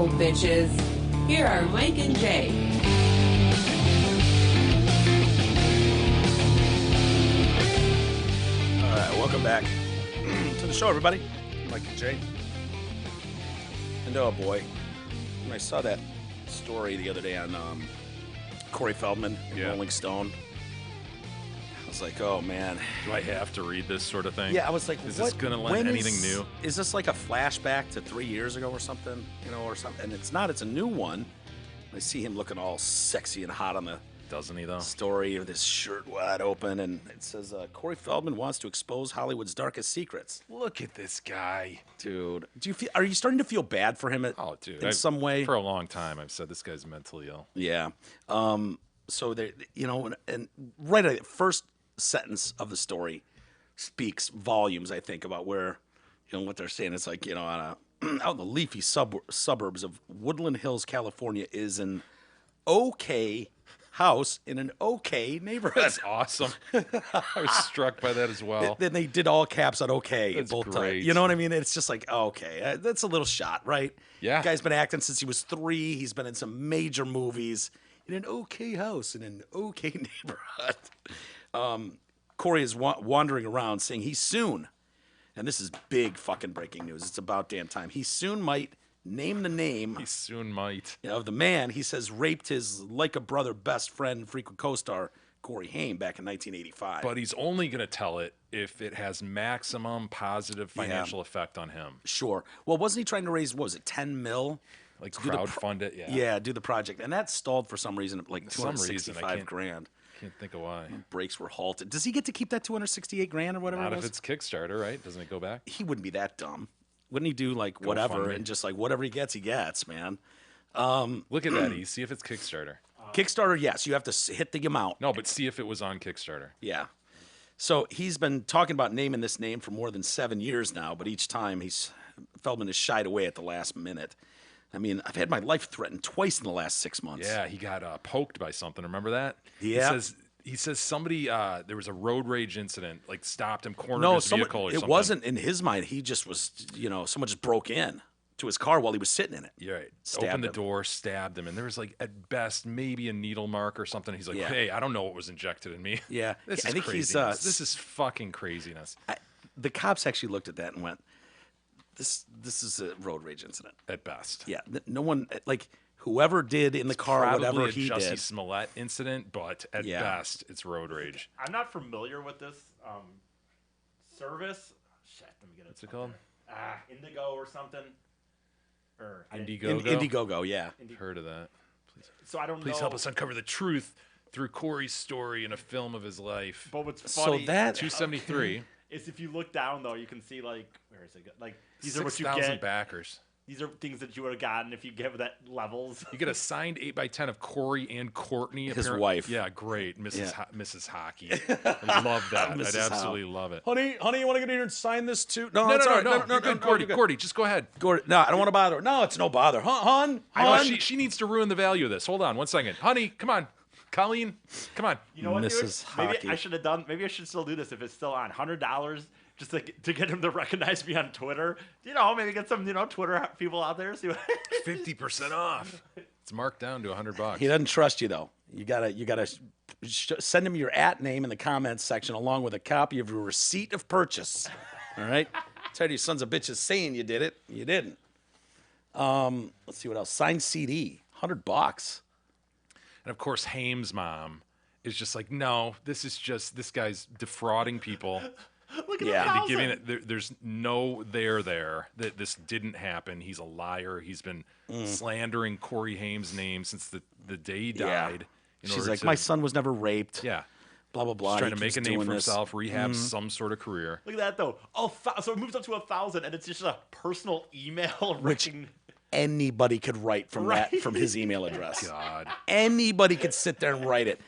go, bitches. Here are Mike and Jay. All right, welcome back to the show, everybody. Mike and Jay. And oh boy, when I saw that story the other day on Corey Feldman in Rolling Stone, I was like, oh man. Do I have to read this sort of thing? Yeah, I was like, is this going to lend anything new? Is this like a flashback to 3 years ago or something? You know, or something? And it's not. It's a new one. I see him looking all sexy and hot on the Doesn't he, though? story of this shirt wide open, and it says Corey Feldman wants to expose Hollywood's darkest secrets. Look at this guy. Dude, are you starting to feel bad for him in some way? For a long time, I've said this guy's mentally ill. Yeah. So they, you know, and right at the first sentence of the story speaks volumes, I think, about where, you know, what they're saying. It's like, you know, out in the leafy suburbs of Woodland Hills, California, is an okay house in an okay neighborhood. That's awesome. I was struck by that as well. Then they did all caps on okay. That's both great. times. You know what I mean? It's just like, okay, that's a little shot, right? Yeah. The guy's been acting since he was 3. He's been in some major movies in an okay house in an okay neighborhood. Corey is wandering around saying he soon, and this is big fucking breaking news. It's about damn time. He soon might name the name. He soon might. Of the man he says raped his like a brother best friend, frequent co-star Corey Haim back in 1985. But he's only going to tell it if it has maximum positive financial effect on him. Sure. Well, wasn't he trying to raise, what was it, 10 mil? Like crowdfund it, yeah. Yeah, do the project. And that stalled for some reason, like $265 grand. Can't think of why. Brakes were halted. Does he get to keep that $268 grand or whatever Not it if was? it's Kickstarter, right? Doesn't it go back? He wouldn't be that dumb. Wouldn't he do like whatever and just like whatever he gets, man? Look at that, E. See if it's Kickstarter. Kickstarter, yes. You have to hit the amount. No, but see if it was on Kickstarter. Yeah. So he's been talking about naming this name for more than 7 years now, but each time Feldman has shied away at the last minute. I mean, I've had my life threatened twice in the last 6 months. Yeah, he got poked by something. Remember that? Yeah. He says somebody, there was a road rage incident, like stopped him, cornered his vehicle or something. It wasn't in his mind. He just was, someone just broke in to his car while he was sitting in it. You're right. Opened the door, stabbed him, and there was like at best maybe a needle mark or something. He's like, hey, I don't know what was injected in me. Yeah. This I is think craziness. This is fucking craziness. The cops actually looked at that and went, this is a road rage incident. At best. Yeah. No one, like, whoever did in the car, whatever he Jussie did. Smollett incident, but at best, it's road rage. I'm not familiar with this service. Shit, let me get it. What's it called? Indigo or something. Or Indiegogo? Indiegogo, yeah. Heard of that. So I don't know. Please help us uncover the truth through Corey's story in a film of his life. But what's funny, So that 273 is if you look down though, you can see like where is it? Like these are what you 6,000 get. backers. These are things that you would have gotten if you give that levels. You get a signed 8x10 of Corey and Courtney. His wife. Yeah, great. Mrs. Yeah. Mrs. Hockey. I love that. I'd Mrs. absolutely love it. Honey, you want to get here and sign this too? No, No, it's all right. you're good, Cordy. Cordy, just go ahead. Gordy, no, I don't want to bother her. No, it's no bother. Hon. I know, she needs to ruin the value of this. Hold on 1 second. Honey, come on. Colleen, come on. You know what, Mrs. dude? Maybe Hockey. I should have done. Maybe I should still do this if it's still on. $100 just to get him to recognize me on Twitter. Maybe get some Twitter people out there. See what 50% off. It's marked down to $100. He doesn't trust you though. You gotta send him your @name in the comments section along with a copy of your receipt of purchase. All right. Tired of you sons of bitches saying you did it. You didn't. Let's see what else. Signed CD, $100. And of course, Haim's mom is just like, no, this guy's defrauding people. Look at Yeah. Giving it, there's no there that this didn't happen. He's a liar. He's been slandering Corey Haim's name since the day he died. She's like, my son was never raped. Yeah. Blah blah blah. He's trying He to make keeps a name doing for this. himself, rehab some sort of career. Look at that though. So it moves up to 1,000, and it's just a personal email. Which anybody could write from from his email address. God. Anybody could sit there and write it.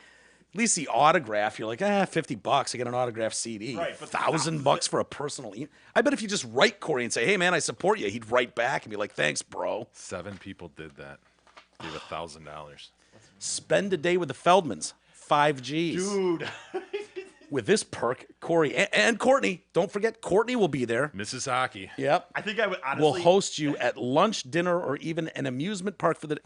At least the autograph, you're like, $50. I get an autographed CD. Right, but $1,000 for a personal email. I bet if you just write Corey and say, hey man, I support you, he'd write back and be like, thanks, bro. 7 people did that. Gave $1,000. Spend a day with the Feldmans. 5 Gs. Dude. with this perk, Corey and Courtney. Don't forget, Courtney will be there. Mrs. Hockey. Yep. I think I would honestly. We'll host you at lunch, dinner, or even an amusement park for the.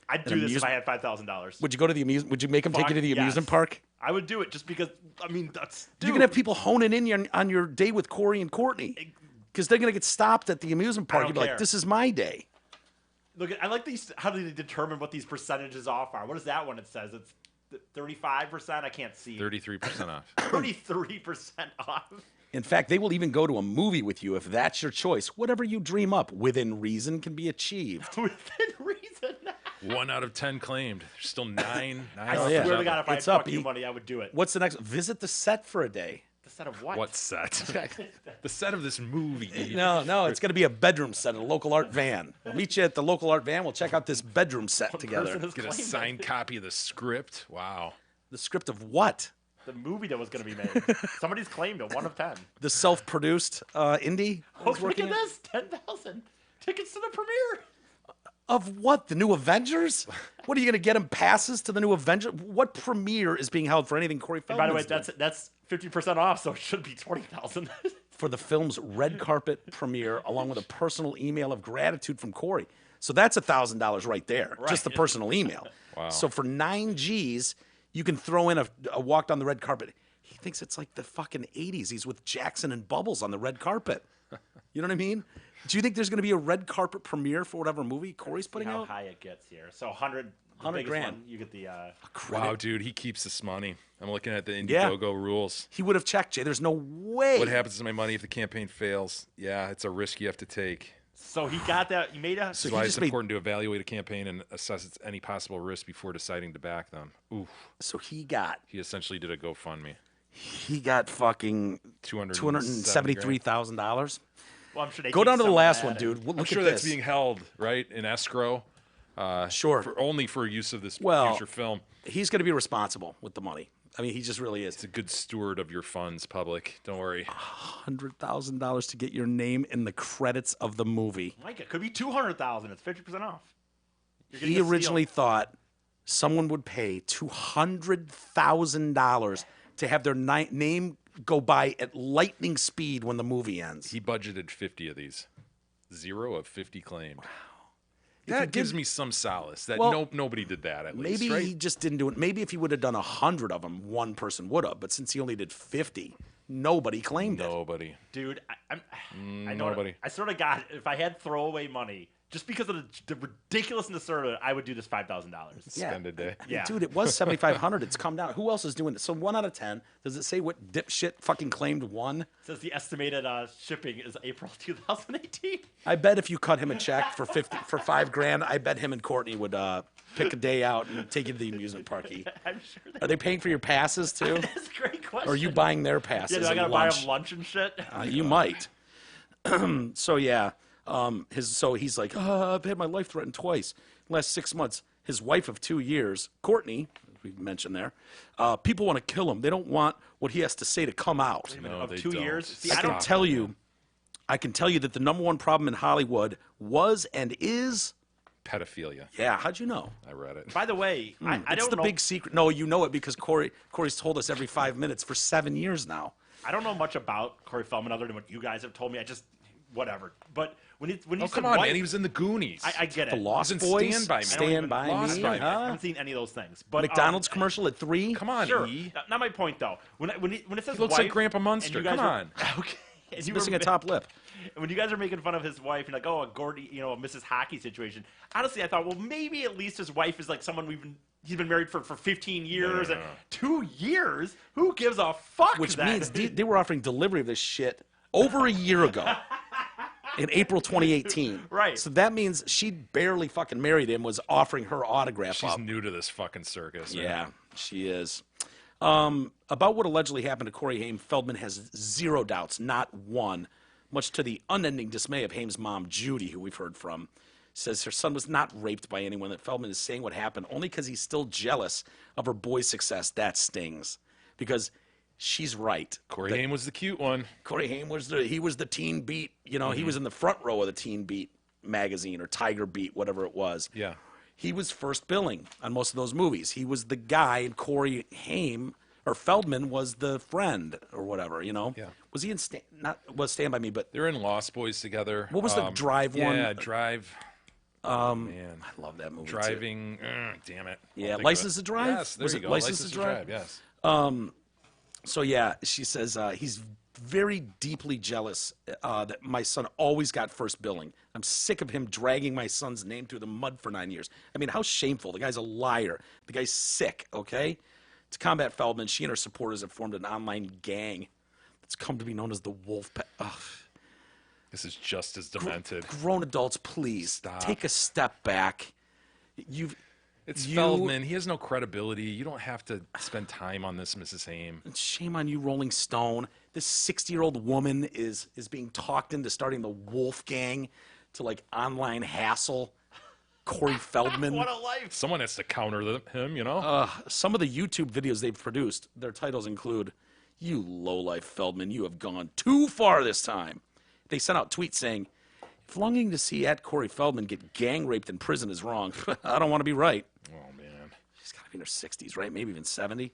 I'd do this if I had $5,000. Would you go to the amusement? Would you make them take you to the amusement park? I would do it just because. I mean, that's. You can have people honing in on your day with Corey and Courtney, because they're gonna get stopped at the amusement park. don't You'd be like, care. "This is my day." Look, I like these. How do they determine what these percentages off are? What is that one? It says it's 35%. I can't see. 33% off. 33% off. In fact, they will even go to a movie with you if that's your choice. Whatever you dream up within reason can be achieved. Within reason. 1 out of 10 claimed. There's still 9. I Oh, yeah. swear to God, if I had It's up. fucking money, I would do it. What's the next? Visit the set for a day. The set of what? What set? The set of this movie. No, it's going to be a bedroom set at a local art van. We'll meet you at the local art van. We'll check out this bedroom set together. Get a signed copy of the script. Wow. The script of what? The movie that was going to be made. Somebody's claimed it. 1 of 10. The self-produced indie? Oh, look at this. 10,000 tickets to the premiere. Of what? The new Avengers? What are you going to get him passes to the new Avengers? What premiere is being held for anything Corey And Feldman? by the way, that's 50% off, so it should be 20,000. For the film's red carpet premiere, along with a personal email of gratitude from Corey. So that's $1,000 right there, just the personal email. Wow. So for 9 G's, you can throw in a walk down the red carpet. He thinks it's like the fucking 80s. He's with Jackson and Bubbles on the red carpet. You know what I mean? Do you think there's going to be a red carpet premiere for whatever movie Corey's putting how out? high it gets here. So 100 $100 grand. You get the. Wow, dude, he keeps this money. I'm looking at the Indiegogo rules. He would have checked, Jay. There's no way. What happens to my money if the campaign fails? Yeah, it's a risk you have to take. So he got that. He made a. This is why it's important to evaluate a campaign and assess any possible risk before deciding to back them. Oof. So he essentially did a GoFundMe. He got fucking $273,000. Well, I'm sure they go down to the last one, dude. Look I'm sure at that's this. being held right in escrow. Sure. Only for use of this Well, future film. He's going to be responsible with the money. I mean, he just really is. It's a good steward of your funds, public. Don't worry. $100,000 to get your name in the credits of the movie. Mike, it could be 200,000. It's 50% off. He originally thought someone would pay $200,000 to have their name go by at lightning speed when the movie ends. He budgeted 50 of these. 0 of 50 claimed. Wow. That That gives me some solace that nobody did that at least. Maybe right? he just didn't do it. Maybe if he would have done 100 of them, one person would have. But since he only did 50, nobody claimed it. Nobody. Dude, I don't. Nobody. I sort of got. If I had throwaway money, just because of the ridiculousness of it, I would do this $5,000. Spend a day. Yeah. Dude, it was 7,500. It's come down. Who else is doing it? So 1 out of 10. Does it say what dipshit fucking claimed 1? It says the estimated shipping is April 2018. I bet if you cut him a check for $5,000, I bet him and Courtney would pick a day out and take you to the amusement park. I'm sure. Are they paying for your passes too? That's a great question. Or are you buying their passes? Yeah, do I and gotta buy lunch? them lunch and shit? You might. So yeah, he's like, I've had my life threatened twice in the last 6 months. His wife of 2 years, Courtney, we mentioned there, people want to kill him. They don't want what he has to say to come out. No, of they 2 don't. years? See, I can tell you that the number one problem in Hollywood was and is Pedophilia. Yeah, how'd you know? I read it. By the way, I It's don't the know. big secret. No, you know it because Corey's told us every 5 minutes for 7 years now. I don't know much about Corey Feldman other than what you guys have told me. I just whatever. But when he Oh, said come on, wife, man. He was in the Goonies. I get it. The Lost He's in Boys, Stand By Me. Stand By Lost Me. By Me. I huh? haven't seen any of those things. But McDonald's commercial at 3. Come on, Sure. E. Not my point though. When it says He looks like wife, Grandpa and Munster. you guys Come were- on. Okay. And He's you were missing a top lip. When you guys are making fun of his wife and like, oh, a Gordy, a Mrs. Hockey situation. Honestly, I thought, well, maybe at least his wife is like someone he's been married for 15 years and 2 years. Who gives a fuck? Which then? means they were offering delivery of this shit over a year ago. In April 2018. Right. So that means she barely fucking married him, was offering her autograph She's up. new to this fucking circus. man. Yeah, she is. About what allegedly happened to Corey Haim, Feldman has zero doubts, not one, much to the unending dismay of Haim's mom, Judy, who we've heard from. Says her son was not raped by anyone, that Feldman is saying what happened only because he's still jealous of her boy's success. That stings. Because she's right. Corey Haim was the cute one. Corey Haim was the Teen Beat. He was in the front row of the Teen Beat magazine or Tiger Beat, whatever it was. Yeah. He was first billing on most of those movies. He was the guy, and Corey Haim, or Feldman was the friend or whatever, you know? Yeah. Was he in Stand By Me, but They're in Lost Boys together. What was the Drive one? Yeah, Drive. Man, I love that movie. Driving. Damn it. Yeah, License to Drive? Yes, there Was you it go. License to Drive? Yes. So yeah, she says he's very deeply jealous that my son always got first billing. I'm sick of him dragging my son's name through the mud for 9 years. I mean, how shameful. The guy's a liar. The guy's sick, okay? To combat Feldman, she and her supporters have formed an online gang that's come to be known as the Wolf Pack. Ugh. This is just as demented. Grown adults, please take a step back. It's Feldman. He has no credibility. You don't have to spend time on this, Mrs. Haim. Shame on you, Rolling Stone. This 60-year-old woman is being talked into starting the Wolf Gang to like online hassle Corey Feldman. What a life! Someone has to counter him, you know? Some of the YouTube videos they've produced, their titles include, "You lowlife Feldman, you have gone too far this time." They sent out tweets saying, "If longing to see Corey Feldman get gang raped in prison is wrong, I don't want to be right." Oh, man. She's got to be in her 60s, right? Maybe even 70.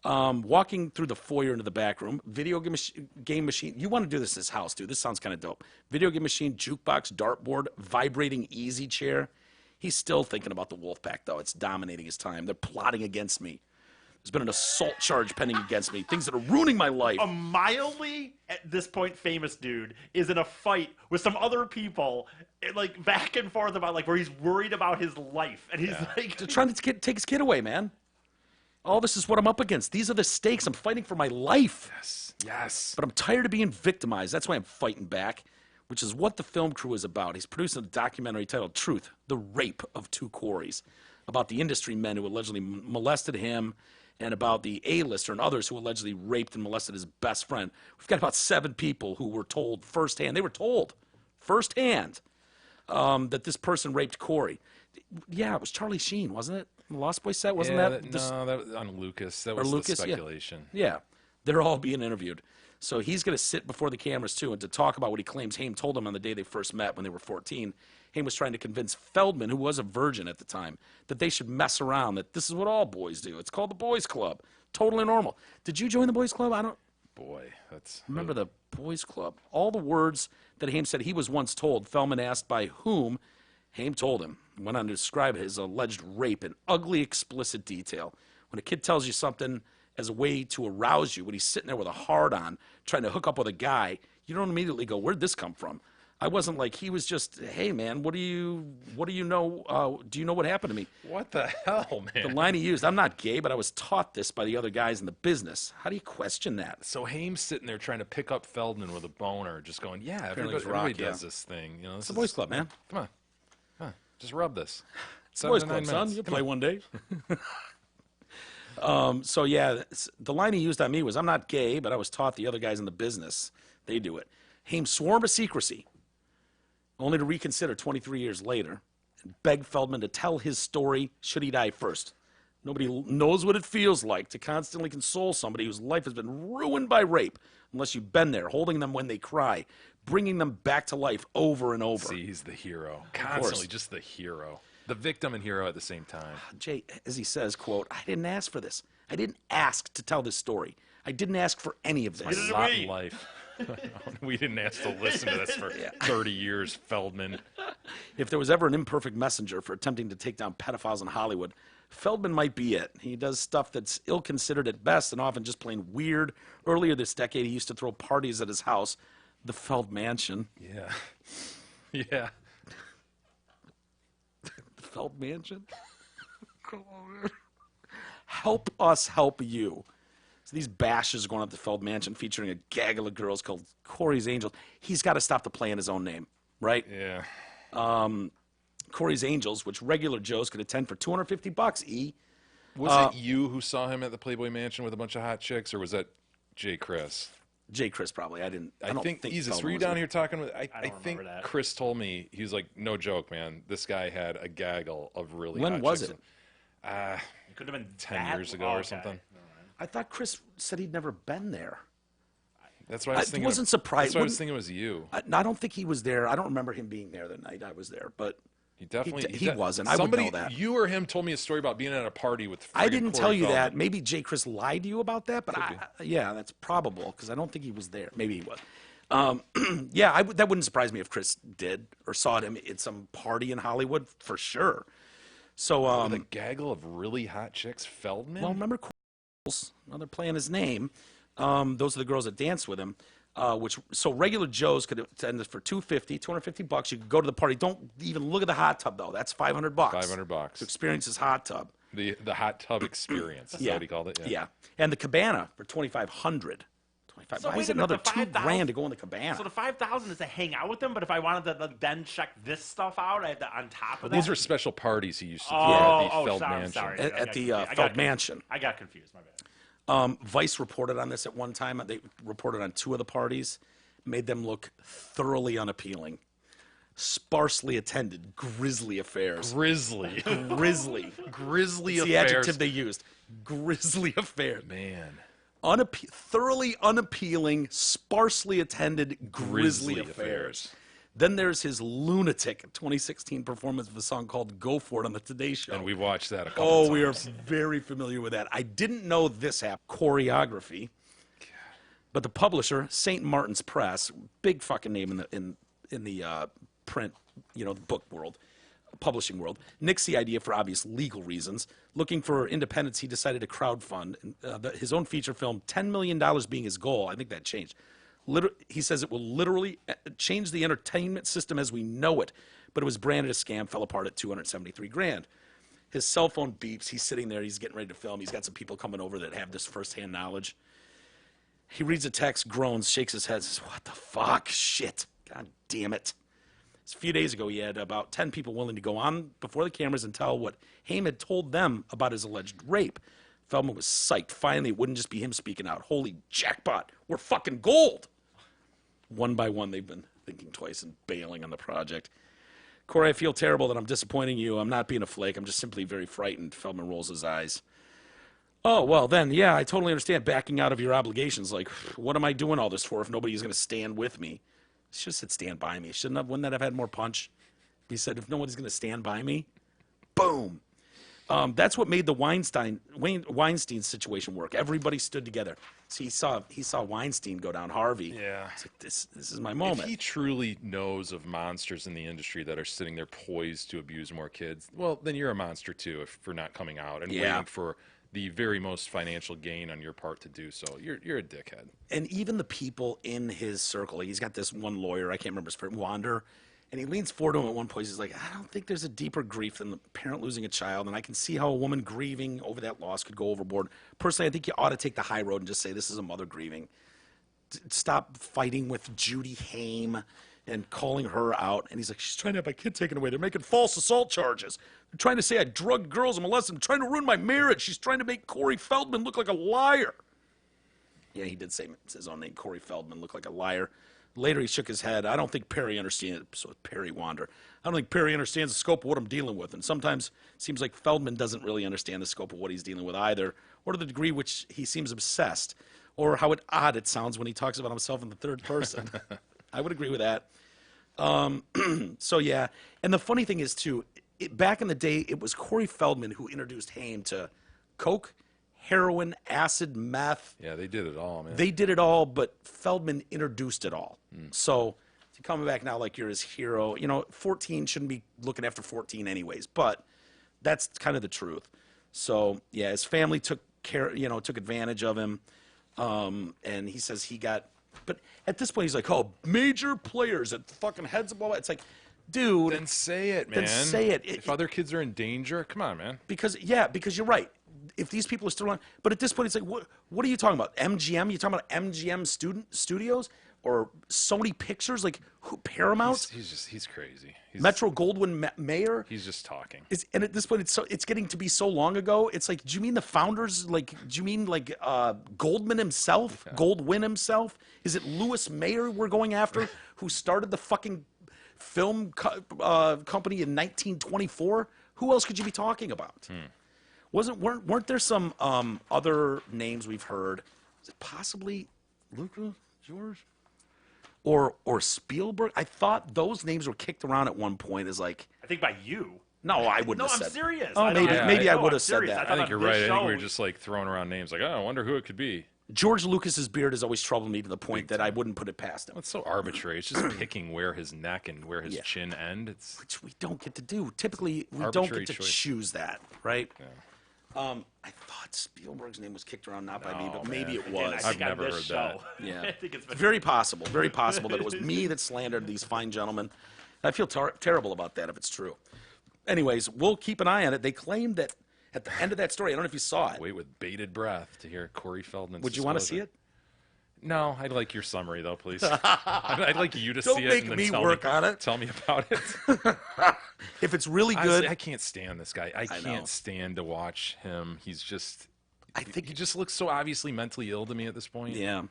Walking through the foyer into the back room, video game machine. You want to do this in his house, dude. This sounds kind of dope. Video game machine, jukebox, dartboard, vibrating easy chair. He's still thinking about the Wolfpack, though. It's dominating his time. They're plotting against me. There's been an assault charge pending against me. Things that are ruining my life. A mildly, at this point, famous dude is in a fight with some other people, like back and forth about like where he's worried about his life, and he's like They're trying to take his kid away, man. All this is what I'm up against. These are the stakes. I'm fighting for my life. Yes. But I'm tired of being victimized. That's why I'm fighting back, which is what the film crew is about. He's producing a documentary titled Truth, The Rape of Two Coreys, about the industry men who allegedly molested him and about the A-lister and others who allegedly raped and molested his best friend. We've got about 7 people who were told firsthand. They were told firsthand that this person raped Corey. Yeah, it was Charlie Sheen, wasn't it? The Lost Boys set, wasn't that? No, that was on Lucas. That was Lucas, the speculation. Yeah. They're all being interviewed. So he's going to sit before the cameras, too, and to talk about what he claims Haim told him on the day they first met when they were 14. Haim was trying to convince Feldman, who was a virgin at the time, that they should mess around, that this is what all boys do. It's called the Boys Club. Totally normal. Did you join the Boys Club? I don't... Boy, that's... Remember the Boys Club. All the words that Haim said he was once told, Feldman asked by whom, Haim told him. Went on to describe his alleged rape in ugly, explicit detail. When a kid tells you something as a way to arouse you, when he's sitting there with a hard-on, trying to hook up with a guy, you don't immediately go, where'd this come from? I wasn't like, he was just, hey, man, what do you know? Do you know what happened to me? What the hell, man? The line he used, I'm not gay, but I was taught this by the other guys in the business. How do you question that? So Haim's sitting there trying to pick up Feldman with a boner, just going, yeah, Apparently everybody rock, does yeah. this thing. You know, It's the Boys Club, man. Come on. Just rub this. It's the Boys 7 to 9 Club, son. minutes. You'll Come play on. one day. So, yeah, the line he used on me was, I'm not gay, but I was taught the other guys in the business, they do it. Haim swore to secrecy, only to reconsider 23 years later and beg Feldman to tell his story should he die first. Nobody knows what it feels like to constantly console somebody whose life has been ruined by rape, unless you've been there, holding them when they cry, bringing them back to life over and over. See, he's the hero. Constantly just the hero. The victim and hero at the same time. Jay, as he says, quote, I didn't ask for this. I didn't ask to tell this story. I didn't ask for any of this. My lot in life. We didn't ask to listen to this for 30 years, Feldman. If there was ever an imperfect messenger for attempting to take down pedophiles in Hollywood, Feldman might be it. He does stuff that's ill-considered at best and often just plain weird. Earlier this decade, he used to throw parties at his house, the Feld Mansion. Yeah. Yeah. The Feld Mansion? Come on, man. Help us help you. So these bashes going up to Feld Mansion featuring a gaggle of girls called Corey's Angels. He's got to stop the play in his own name, right? Yeah. Corey's Angels, which regular Joes could attend for $250, E. Was it you who saw him at the Playboy Mansion with a bunch of hot chicks, or was that Jay Chris? Jay Chris, probably. I don't think Jesus, Feldman were you was down there. here talking with? I don't think remember that. Chris told me, he was like, no joke, man. This guy had a gaggle of really When hot was chicks. it? It could have been 10 that- years ago oh, or okay. something. I thought Chris said he'd never been there. That's why I was thinking. wasn't surprised. That's why I was thinking it was you. I don't think he was there. I don't remember him being there the night I was there, but He definitely he wasn't. I would somebody, know that. You or him told me a story about being at a party with. I didn't Corey tell you Feldman. that. Maybe J. Chris lied to you about that, but yeah, that's probable because I don't think he was there. Maybe he was. Yeah, that wouldn't surprise me if Chris did or saw him at some party in Hollywood for sure. So with a gaggle of really hot chicks, Feldman. Well, remember, well, they're playing his name. Those are the girls that danced with him. So regular Joes could attend this for $250 You could go to the party. Don't even look at the hot tub though. That's $500. $500 to experience his hot tub. The hot tub experience. Is that what he called it? Yeah. And the cabana for $2,500. So Why wait is a it minute, another the $2,000 to go in the cabana? So the $5,000 is to hang out with them, but if I wanted to then check this stuff out, I have to on top of that. These are special parties he used to do Oh, at the Feld Mansion. sorry. At the Feld Mansion. I got confused. My bad. Vice reported on this at one time. They reported on 2 of the parties, made them look thoroughly unappealing. Sparsely attended, grisly affairs. Grisly. Grisly. Grisly It's affairs. the adjective they used. Grisly affairs. Man. Thoroughly unappealing, sparsely attended, grisly affairs. Then there's his lunatic 2016 performance of a song called Go For It on the Today Show. And we watched that a couple Oh, times. we are very familiar with that. I didn't know this happened. Choreography. But the publisher, St. Martin's Press, big fucking name in the print, the book world, publishing world, nixed the idea for obvious legal reasons. Looking for independence, he decided to crowdfund his own feature film, $10 million being his goal. I think that changed. He says it will literally change the entertainment system as we know it, but it was branded a scam, fell apart at $273,000. His cell phone beeps. He's sitting there. He's getting ready to film. He's got some people coming over that have this firsthand knowledge. He reads the text, groans, shakes his head, says, "What the fuck? Shit. God damn it." A few days ago, he had about 10 people willing to go on before the cameras and tell what Haim had told them about his alleged rape. Feldman was psyched. Finally, it wouldn't just be him speaking out. Holy jackpot. We're fucking gold. One by one, they've been thinking twice and bailing on the project. Corey, I feel terrible that I'm disappointing you. I'm not being a flake. I'm just simply very frightened. Feldman rolls his eyes. Oh, well, then, yeah, I totally understand backing out of your obligations. Like, what am I doing all this for if nobody's going to stand with me? He should have said stand by me. Wouldn't that have had more punch? He said, if nobody's going to stand by me, boom. That's what made the Weinstein situation work. Everybody stood together. So he saw Weinstein go down, Harvey. Yeah. He's like, this is my moment. If he truly knows of monsters in the industry that are sitting there poised to abuse more kids, well, then you're a monster too for not coming out and waiting for the very most financial gain on your part to do so. You're a dickhead. And even the people in his circle, he's got this one lawyer, I can't remember his name, Wander, and he leans forward to him at one point. He's like, I don't think there's a deeper grief than the parent losing a child, and I can see how a woman grieving over that loss could go overboard. Personally, I think you ought to take the high road and just say this is a mother grieving. Stop fighting with Judy Haim and calling her out. And he's like, she's trying to have my kid taken away. They're making false assault charges. They're trying to say I drugged girls and molested them, trying to ruin my marriage. She's trying to make Corey Feldman look like a liar. Yeah, he did say his own name, Corey Feldman, look like a liar. Later, he shook his head. I don't think Perry understands. So Perry Wander. I don't think Perry understands the scope of what I'm dealing with. And sometimes it seems like Feldman doesn't really understand the scope of what he's dealing with either, or to the degree which he seems obsessed, or how odd it sounds when he talks about himself in the third person. I would agree with that. So yeah, and the funny thing is too, back in the day, it was Corey Feldman who introduced Haim to coke, heroin, acid, meth. Yeah, they did it all, man. They did it all, but Feldman introduced it all. So to come back now like you're his hero, 14 shouldn't be looking after 14 anyways, but that's kind of the truth. So yeah, his family took advantage of him, and he says he got. But at this point, he's like, "Oh, major players at fucking heads of all." It's like, dude, then say it, man. Then say it. If other kids are in danger, come on, man. Because you're right. If these people are still on, but at this point, it's like, what are you talking about? MGM? You talking about MGM studios or Sony Pictures? Like who? Paramount? He's crazy. Metro Goldwyn Mayer. He's just talking. And at this point, it's getting to be so long ago. It's like, do you mean the founders? Like, do you mean like Goldman himself? Yeah. Goldwyn himself? Is it Louis Mayer we're going after, who started the fucking film company in 1924? Who else could you be talking about? Weren't there some other names we've heard? Is it possibly Luca George? or Spielberg. I thought those names were kicked around at one point as like. I think by you. No, I wouldn't No, have I'm said. serious. Oh, maybe I would have said serious. that. I think you're right. I think we were show- just like throwing around names like, oh, I wonder who it could be. George Lucas's beard has always troubled me to the point that I wouldn't put it past him. It's so arbitrary. It's just picking where his neck and where his chin end. It's Which we don't get to do. Typically, we don't Arbitrary get to choice. choose that, right? I thought Spielberg's name was kicked around, not by me, but maybe it Again, I was. think I've on never this heard that. show. Yeah. I think it's been Very possible that it was me that slandered these fine gentlemen. I feel terrible about that if it's true. Anyways, we'll keep an eye on it. They claimed that at the end of that story, I don't know if you saw it. wait with bated breath to hear Corey Feldman's Would you want to see disclosure. it? No, I'd like your summary though, please. I'd like you to Don't see it make and then me tell work me, on it. Tell me about it. If it's really Honestly, good, I can't stand this guy. I know. can't stand to watch him. He's just. I think he just looks so obviously mentally ill to me at this point. Yeah.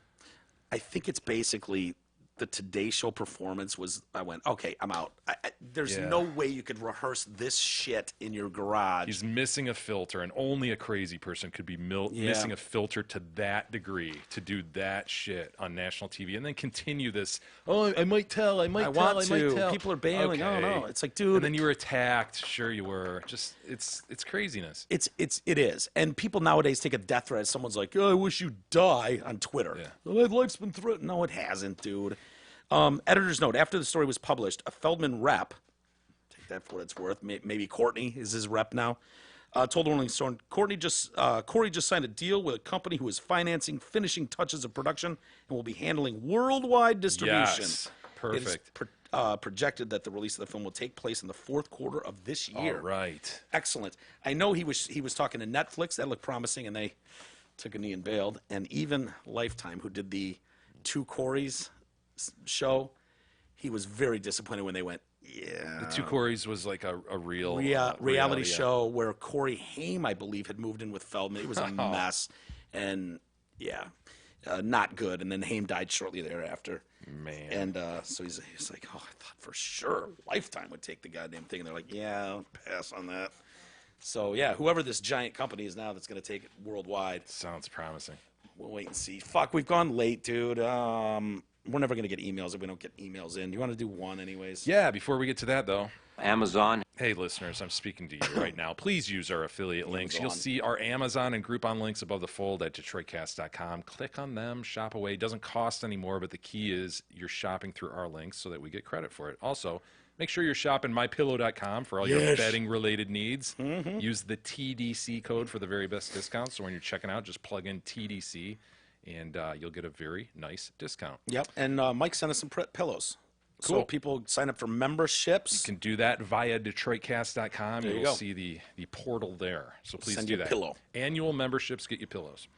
I think it's basically the Today Show performance was, I went, okay, I'm out. There's Yeah. no way you could rehearse this shit in your garage. He's missing a filter, and only a crazy person could be missing a filter to that degree to do that shit on national TV and then continue this. Oh, I might tell. I might I tell. want I might to. tell. People are bailing. Okay. Oh, no. It's like, dude. And then you were attacked. Sure, you were. Just it's craziness. It is. And people nowadays take a death threat. Someone's like, oh, I wish you'd die on Twitter. Yeah. Oh, my life's been threatened. No, it hasn't, dude. Editor's note, after the story was published, a Feldman rep, take that for what it's worth, maybe Courtney is his rep now, told Rolling Stone, Corey just signed a deal with a company who is financing finishing touches of production and will be handling worldwide distribution. Yes. It is Perfect. projected that the release of the film will take place in the fourth quarter of this year. All right. Excellent. I know he was talking to Netflix. That looked promising, and they took a knee and bailed. And even Lifetime, who did the Two Coreys show, he was very disappointed when they went, yeah. The Two Coreys was like a real reality show where Corey Haim, I believe, had moved in with Feldman. It was a mess, and not good. And then Haim died shortly thereafter. Man. And so he's like, oh, I thought for sure Lifetime would take the goddamn thing. And they're like, yeah, I'll pass on that. So, yeah, whoever this giant company is now that's going to take it worldwide. Sounds promising. We'll wait and see. Fuck, we've gone late, dude. We're never going to get emails if we don't get emails in. You want to do one anyways? Yeah, before we get to that, though. Amazon. Hey, listeners, I'm speaking to you right now. Please use our affiliate links. You'll Amazon. see our Amazon and Groupon links above the fold at DetroitCast.com. Click on them, shop away. It doesn't cost anymore, but the key is you're shopping through our links so that we get credit for it. Also, make sure you're shopping MyPillow.com for all your betting-related needs. Mm-hmm. Use the TDC code for the very best discount. So when you're checking out, just plug in TDC, and you'll get a very nice discount. Yep. And Mike sent us some pillows. So Cool. people sign up for memberships. You can do that via DetroitCast.com. There you You'll go. see the portal there. So please Send do you a that. pillow. Annual memberships get you pillows.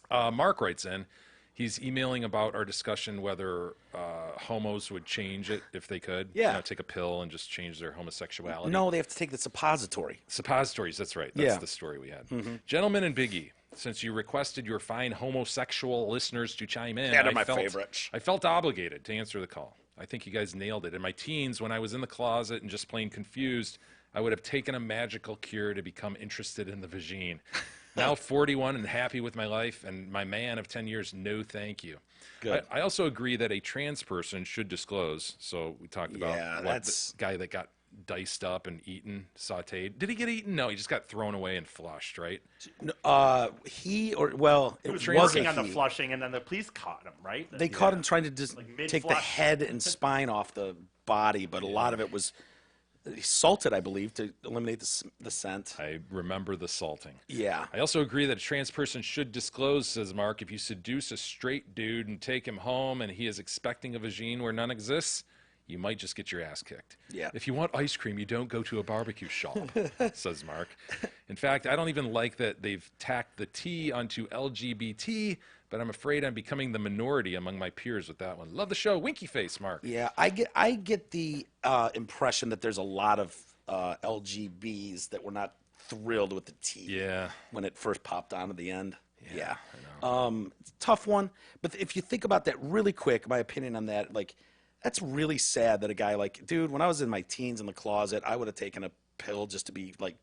Mark writes in. He's emailing about our discussion whether homos would change it if they could. Yeah. You know, take a pill and just change their homosexuality. No, they have to take the suppository. Suppositories, that's right. That's Yeah. the story we had. Gentlemen and Biggie, since you requested your fine homosexual listeners to chime in, They're my favorites. I felt obligated to answer the call. I think you guys nailed it. In my teens, when I was in the closet and just plain confused, I would have taken a magical cure to become interested in the vagine. Now 41 and happy with my life, and my man of 10 years, no thank you. Good. I also agree that a trans person should disclose. So we talked about Yeah, what that's- the guy that got diced up and eaten, sauteed. Did he get eaten? No, he just got thrown away and flushed, right? He or well, He it was was working a on the he. flushing, and then the police caught him, right? They caught him trying to just Like take the mid-flush. head and spine off the body, but a lot of it was salted, I believe, to eliminate the scent. I remember the salting. Yeah. I also agree that a trans person should disclose, says Mark, if you seduce a straight dude and take him home and he is expecting a vagine where none exists, you might just get your ass kicked. Yeah. If you want ice cream, you don't go to a barbecue shop, says Mark. In fact, I don't even like that they've tacked the T onto LGBT, but I'm afraid I'm becoming the minority among my peers with that one. Love the show. Winky face, Mark. Yeah, I get the impression that there's a lot of LGBs that were not thrilled with the T. Yeah. When it first popped on at the end. Yeah. Tough one. But if you think about that really quick, my opinion on that, like, that's really sad that a guy like, dude, when I was in my teens in the closet, I would have taken a pill just to be like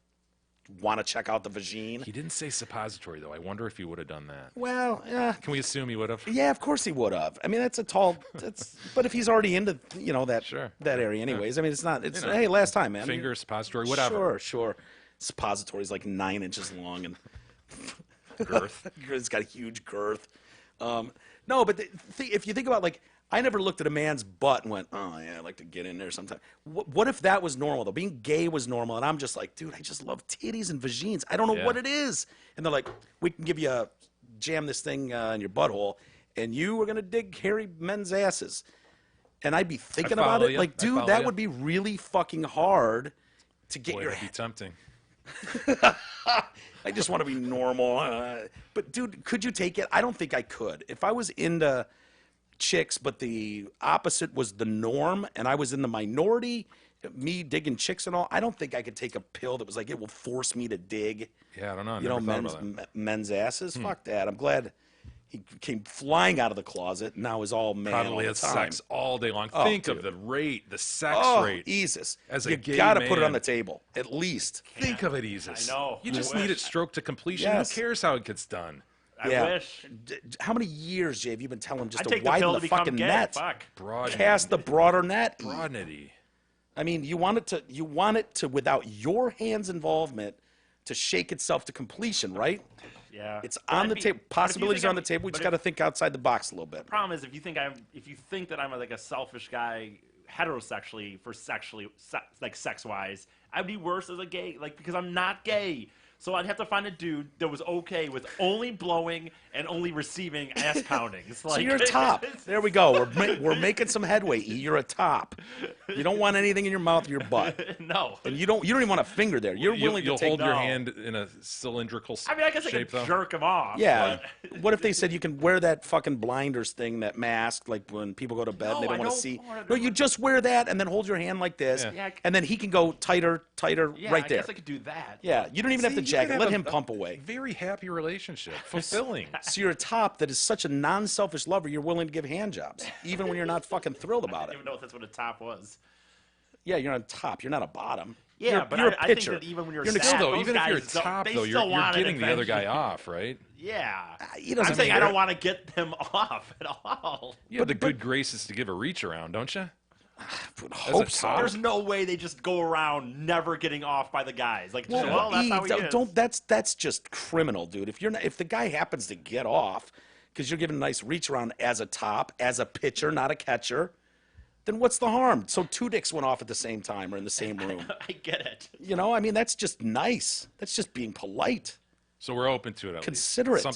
want to check out the vagine. He didn't say suppository, though. I wonder if he would have done that. Well, yeah. Can we assume he would have? Yeah, of course he would have. I mean, that's a tall. But if he's already into that that area, anyways. I mean, it's not. It's hey, last time, man. Finger, suppository, whatever. Sure. Suppository's like 9 inches long and girth. It's got a huge girth. No, but if you think about like. I never looked at a man's butt and went, oh, yeah, I'd like to get in there sometime. What if that was normal, though? Being gay was normal, and I'm just like, dude, I just love titties and vagines. I don't know what it is. And they're like, we can give you jam this thing in your butthole, and you are going to dig hairy men's asses. And I'd be thinking about it. Like, dude, that would be really fucking hard to get your... That'd be tempting. I just want to be normal. But, dude, could you take it? I don't think I could. If I was into... chicks, but the opposite was the norm, and I was in the minority, me digging chicks and all, I don't think I could take a pill that was like, it will force me to dig, I don't know. Men's asses. Fuck that. I'm glad he came flying out of the closet and now is all man Probably all has the time. sex all day long. Think of the rate, the sex rate. Jesus. As a you gay gotta man. put it on the table, at least. Think of it, Jesus. I know. You just need it stroked to completion. Yes. Who cares how it gets done? I wish. How many years, Jay, have you been telling him just I'd to take the widen pill the to become fucking gay. net? Fuck. Cast the broader net. Broadnetty. I mean, you want it to, without your hands' involvement, to shake itself to completion, right? Yeah. It's on the table. Possibilities are on the table. We just got to think outside the box a little bit. The problem is if you think that I'm like a selfish guy heterosexually like sex wise, I'd be worse as a gay, like, because I'm not gay. So I'd have to find a dude that was okay with only blowing and only receiving ass poundings. Like, So you're a top. There we go. We're making some headway. E. You're a top. You don't want anything in your mouth or your butt. No. And you don't even want a finger there. You're willing You'll to take. hold your hand in a cylindrical I mean, I guess I shape, could though. jerk him off. Yeah. but- What if they said you can wear that fucking blinders thing, that mask, like when people go to bed, No, they don't I want to don't see. wanna No, do you it. just wear that and then hold your hand like this, Yeah. and then he can go tighter Yeah, right I there. guess I could do that. Yeah, you don't even have See, to you jack could it. Let have him pump away. Very happy relationship. Fulfilling. So you're a top that is such a non-selfish lover, you're willing to give hand jobs, even when you're not fucking thrilled I about didn't it. even know if that's what a top was. Yeah, you're on top. You're not a bottom. Yeah, you're, but you're a I think pitcher. that even when you're an sad, Still, though, those even if you're a guys don't- top, they though, still you're want it getting the other guy eventually. off, right? Yeah. he doesn't I'm saying I care. don't want to get them off at all. You have the good graces to give a reach around, don't you? Hope so. top. There's no way they just go around never getting off by the guys. Like, Well, that's how he is. That's just criminal, dude. If the guy happens to get off because you're giving a nice reach around as a top, as a pitcher, not a catcher, then what's the harm? So two dicks went off at the same time or in the same room. I get it. You know, I mean, that's just nice. That's just being polite. So we're open to it. Consider it.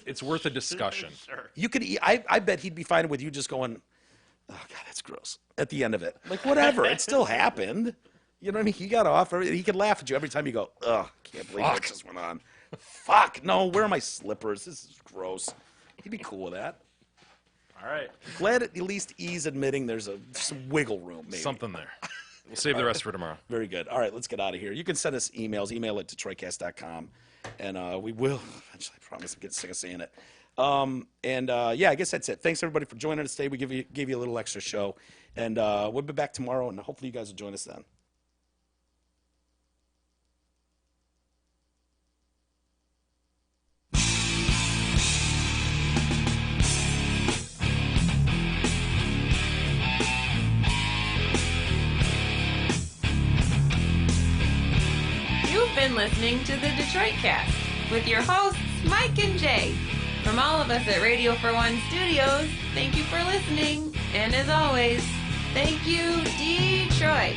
It's worth a discussion. Sure. You could. I bet he'd be fine with you just going, "Oh God, that's gross." At the end of it, like whatever, it still happened. You know what I mean? He got off. He could laugh at you every time you go, "Ugh, can't believe that just went on." Fuck, no, where are my slippers? This is gross. He'd be cool with that. All right. Glad at least he's admitting there's some wiggle room, maybe. Something there. We'll save the rest for tomorrow. Very good. All right, let's get out of here. You can send us emails. Email at DetroitCast.com, and we will eventually. I promise. I'm getting sick of saying it. Yeah, I guess that's it. Thanks everybody for joining us today. We gave you a little extra show, and we'll be back tomorrow, and hopefully you guys will join us then. You've been listening to the Detroit Cast with your hosts, Mike and Jay. From all of us at Radio for One Studios, thank you for listening. And as always, thank you, Detroit.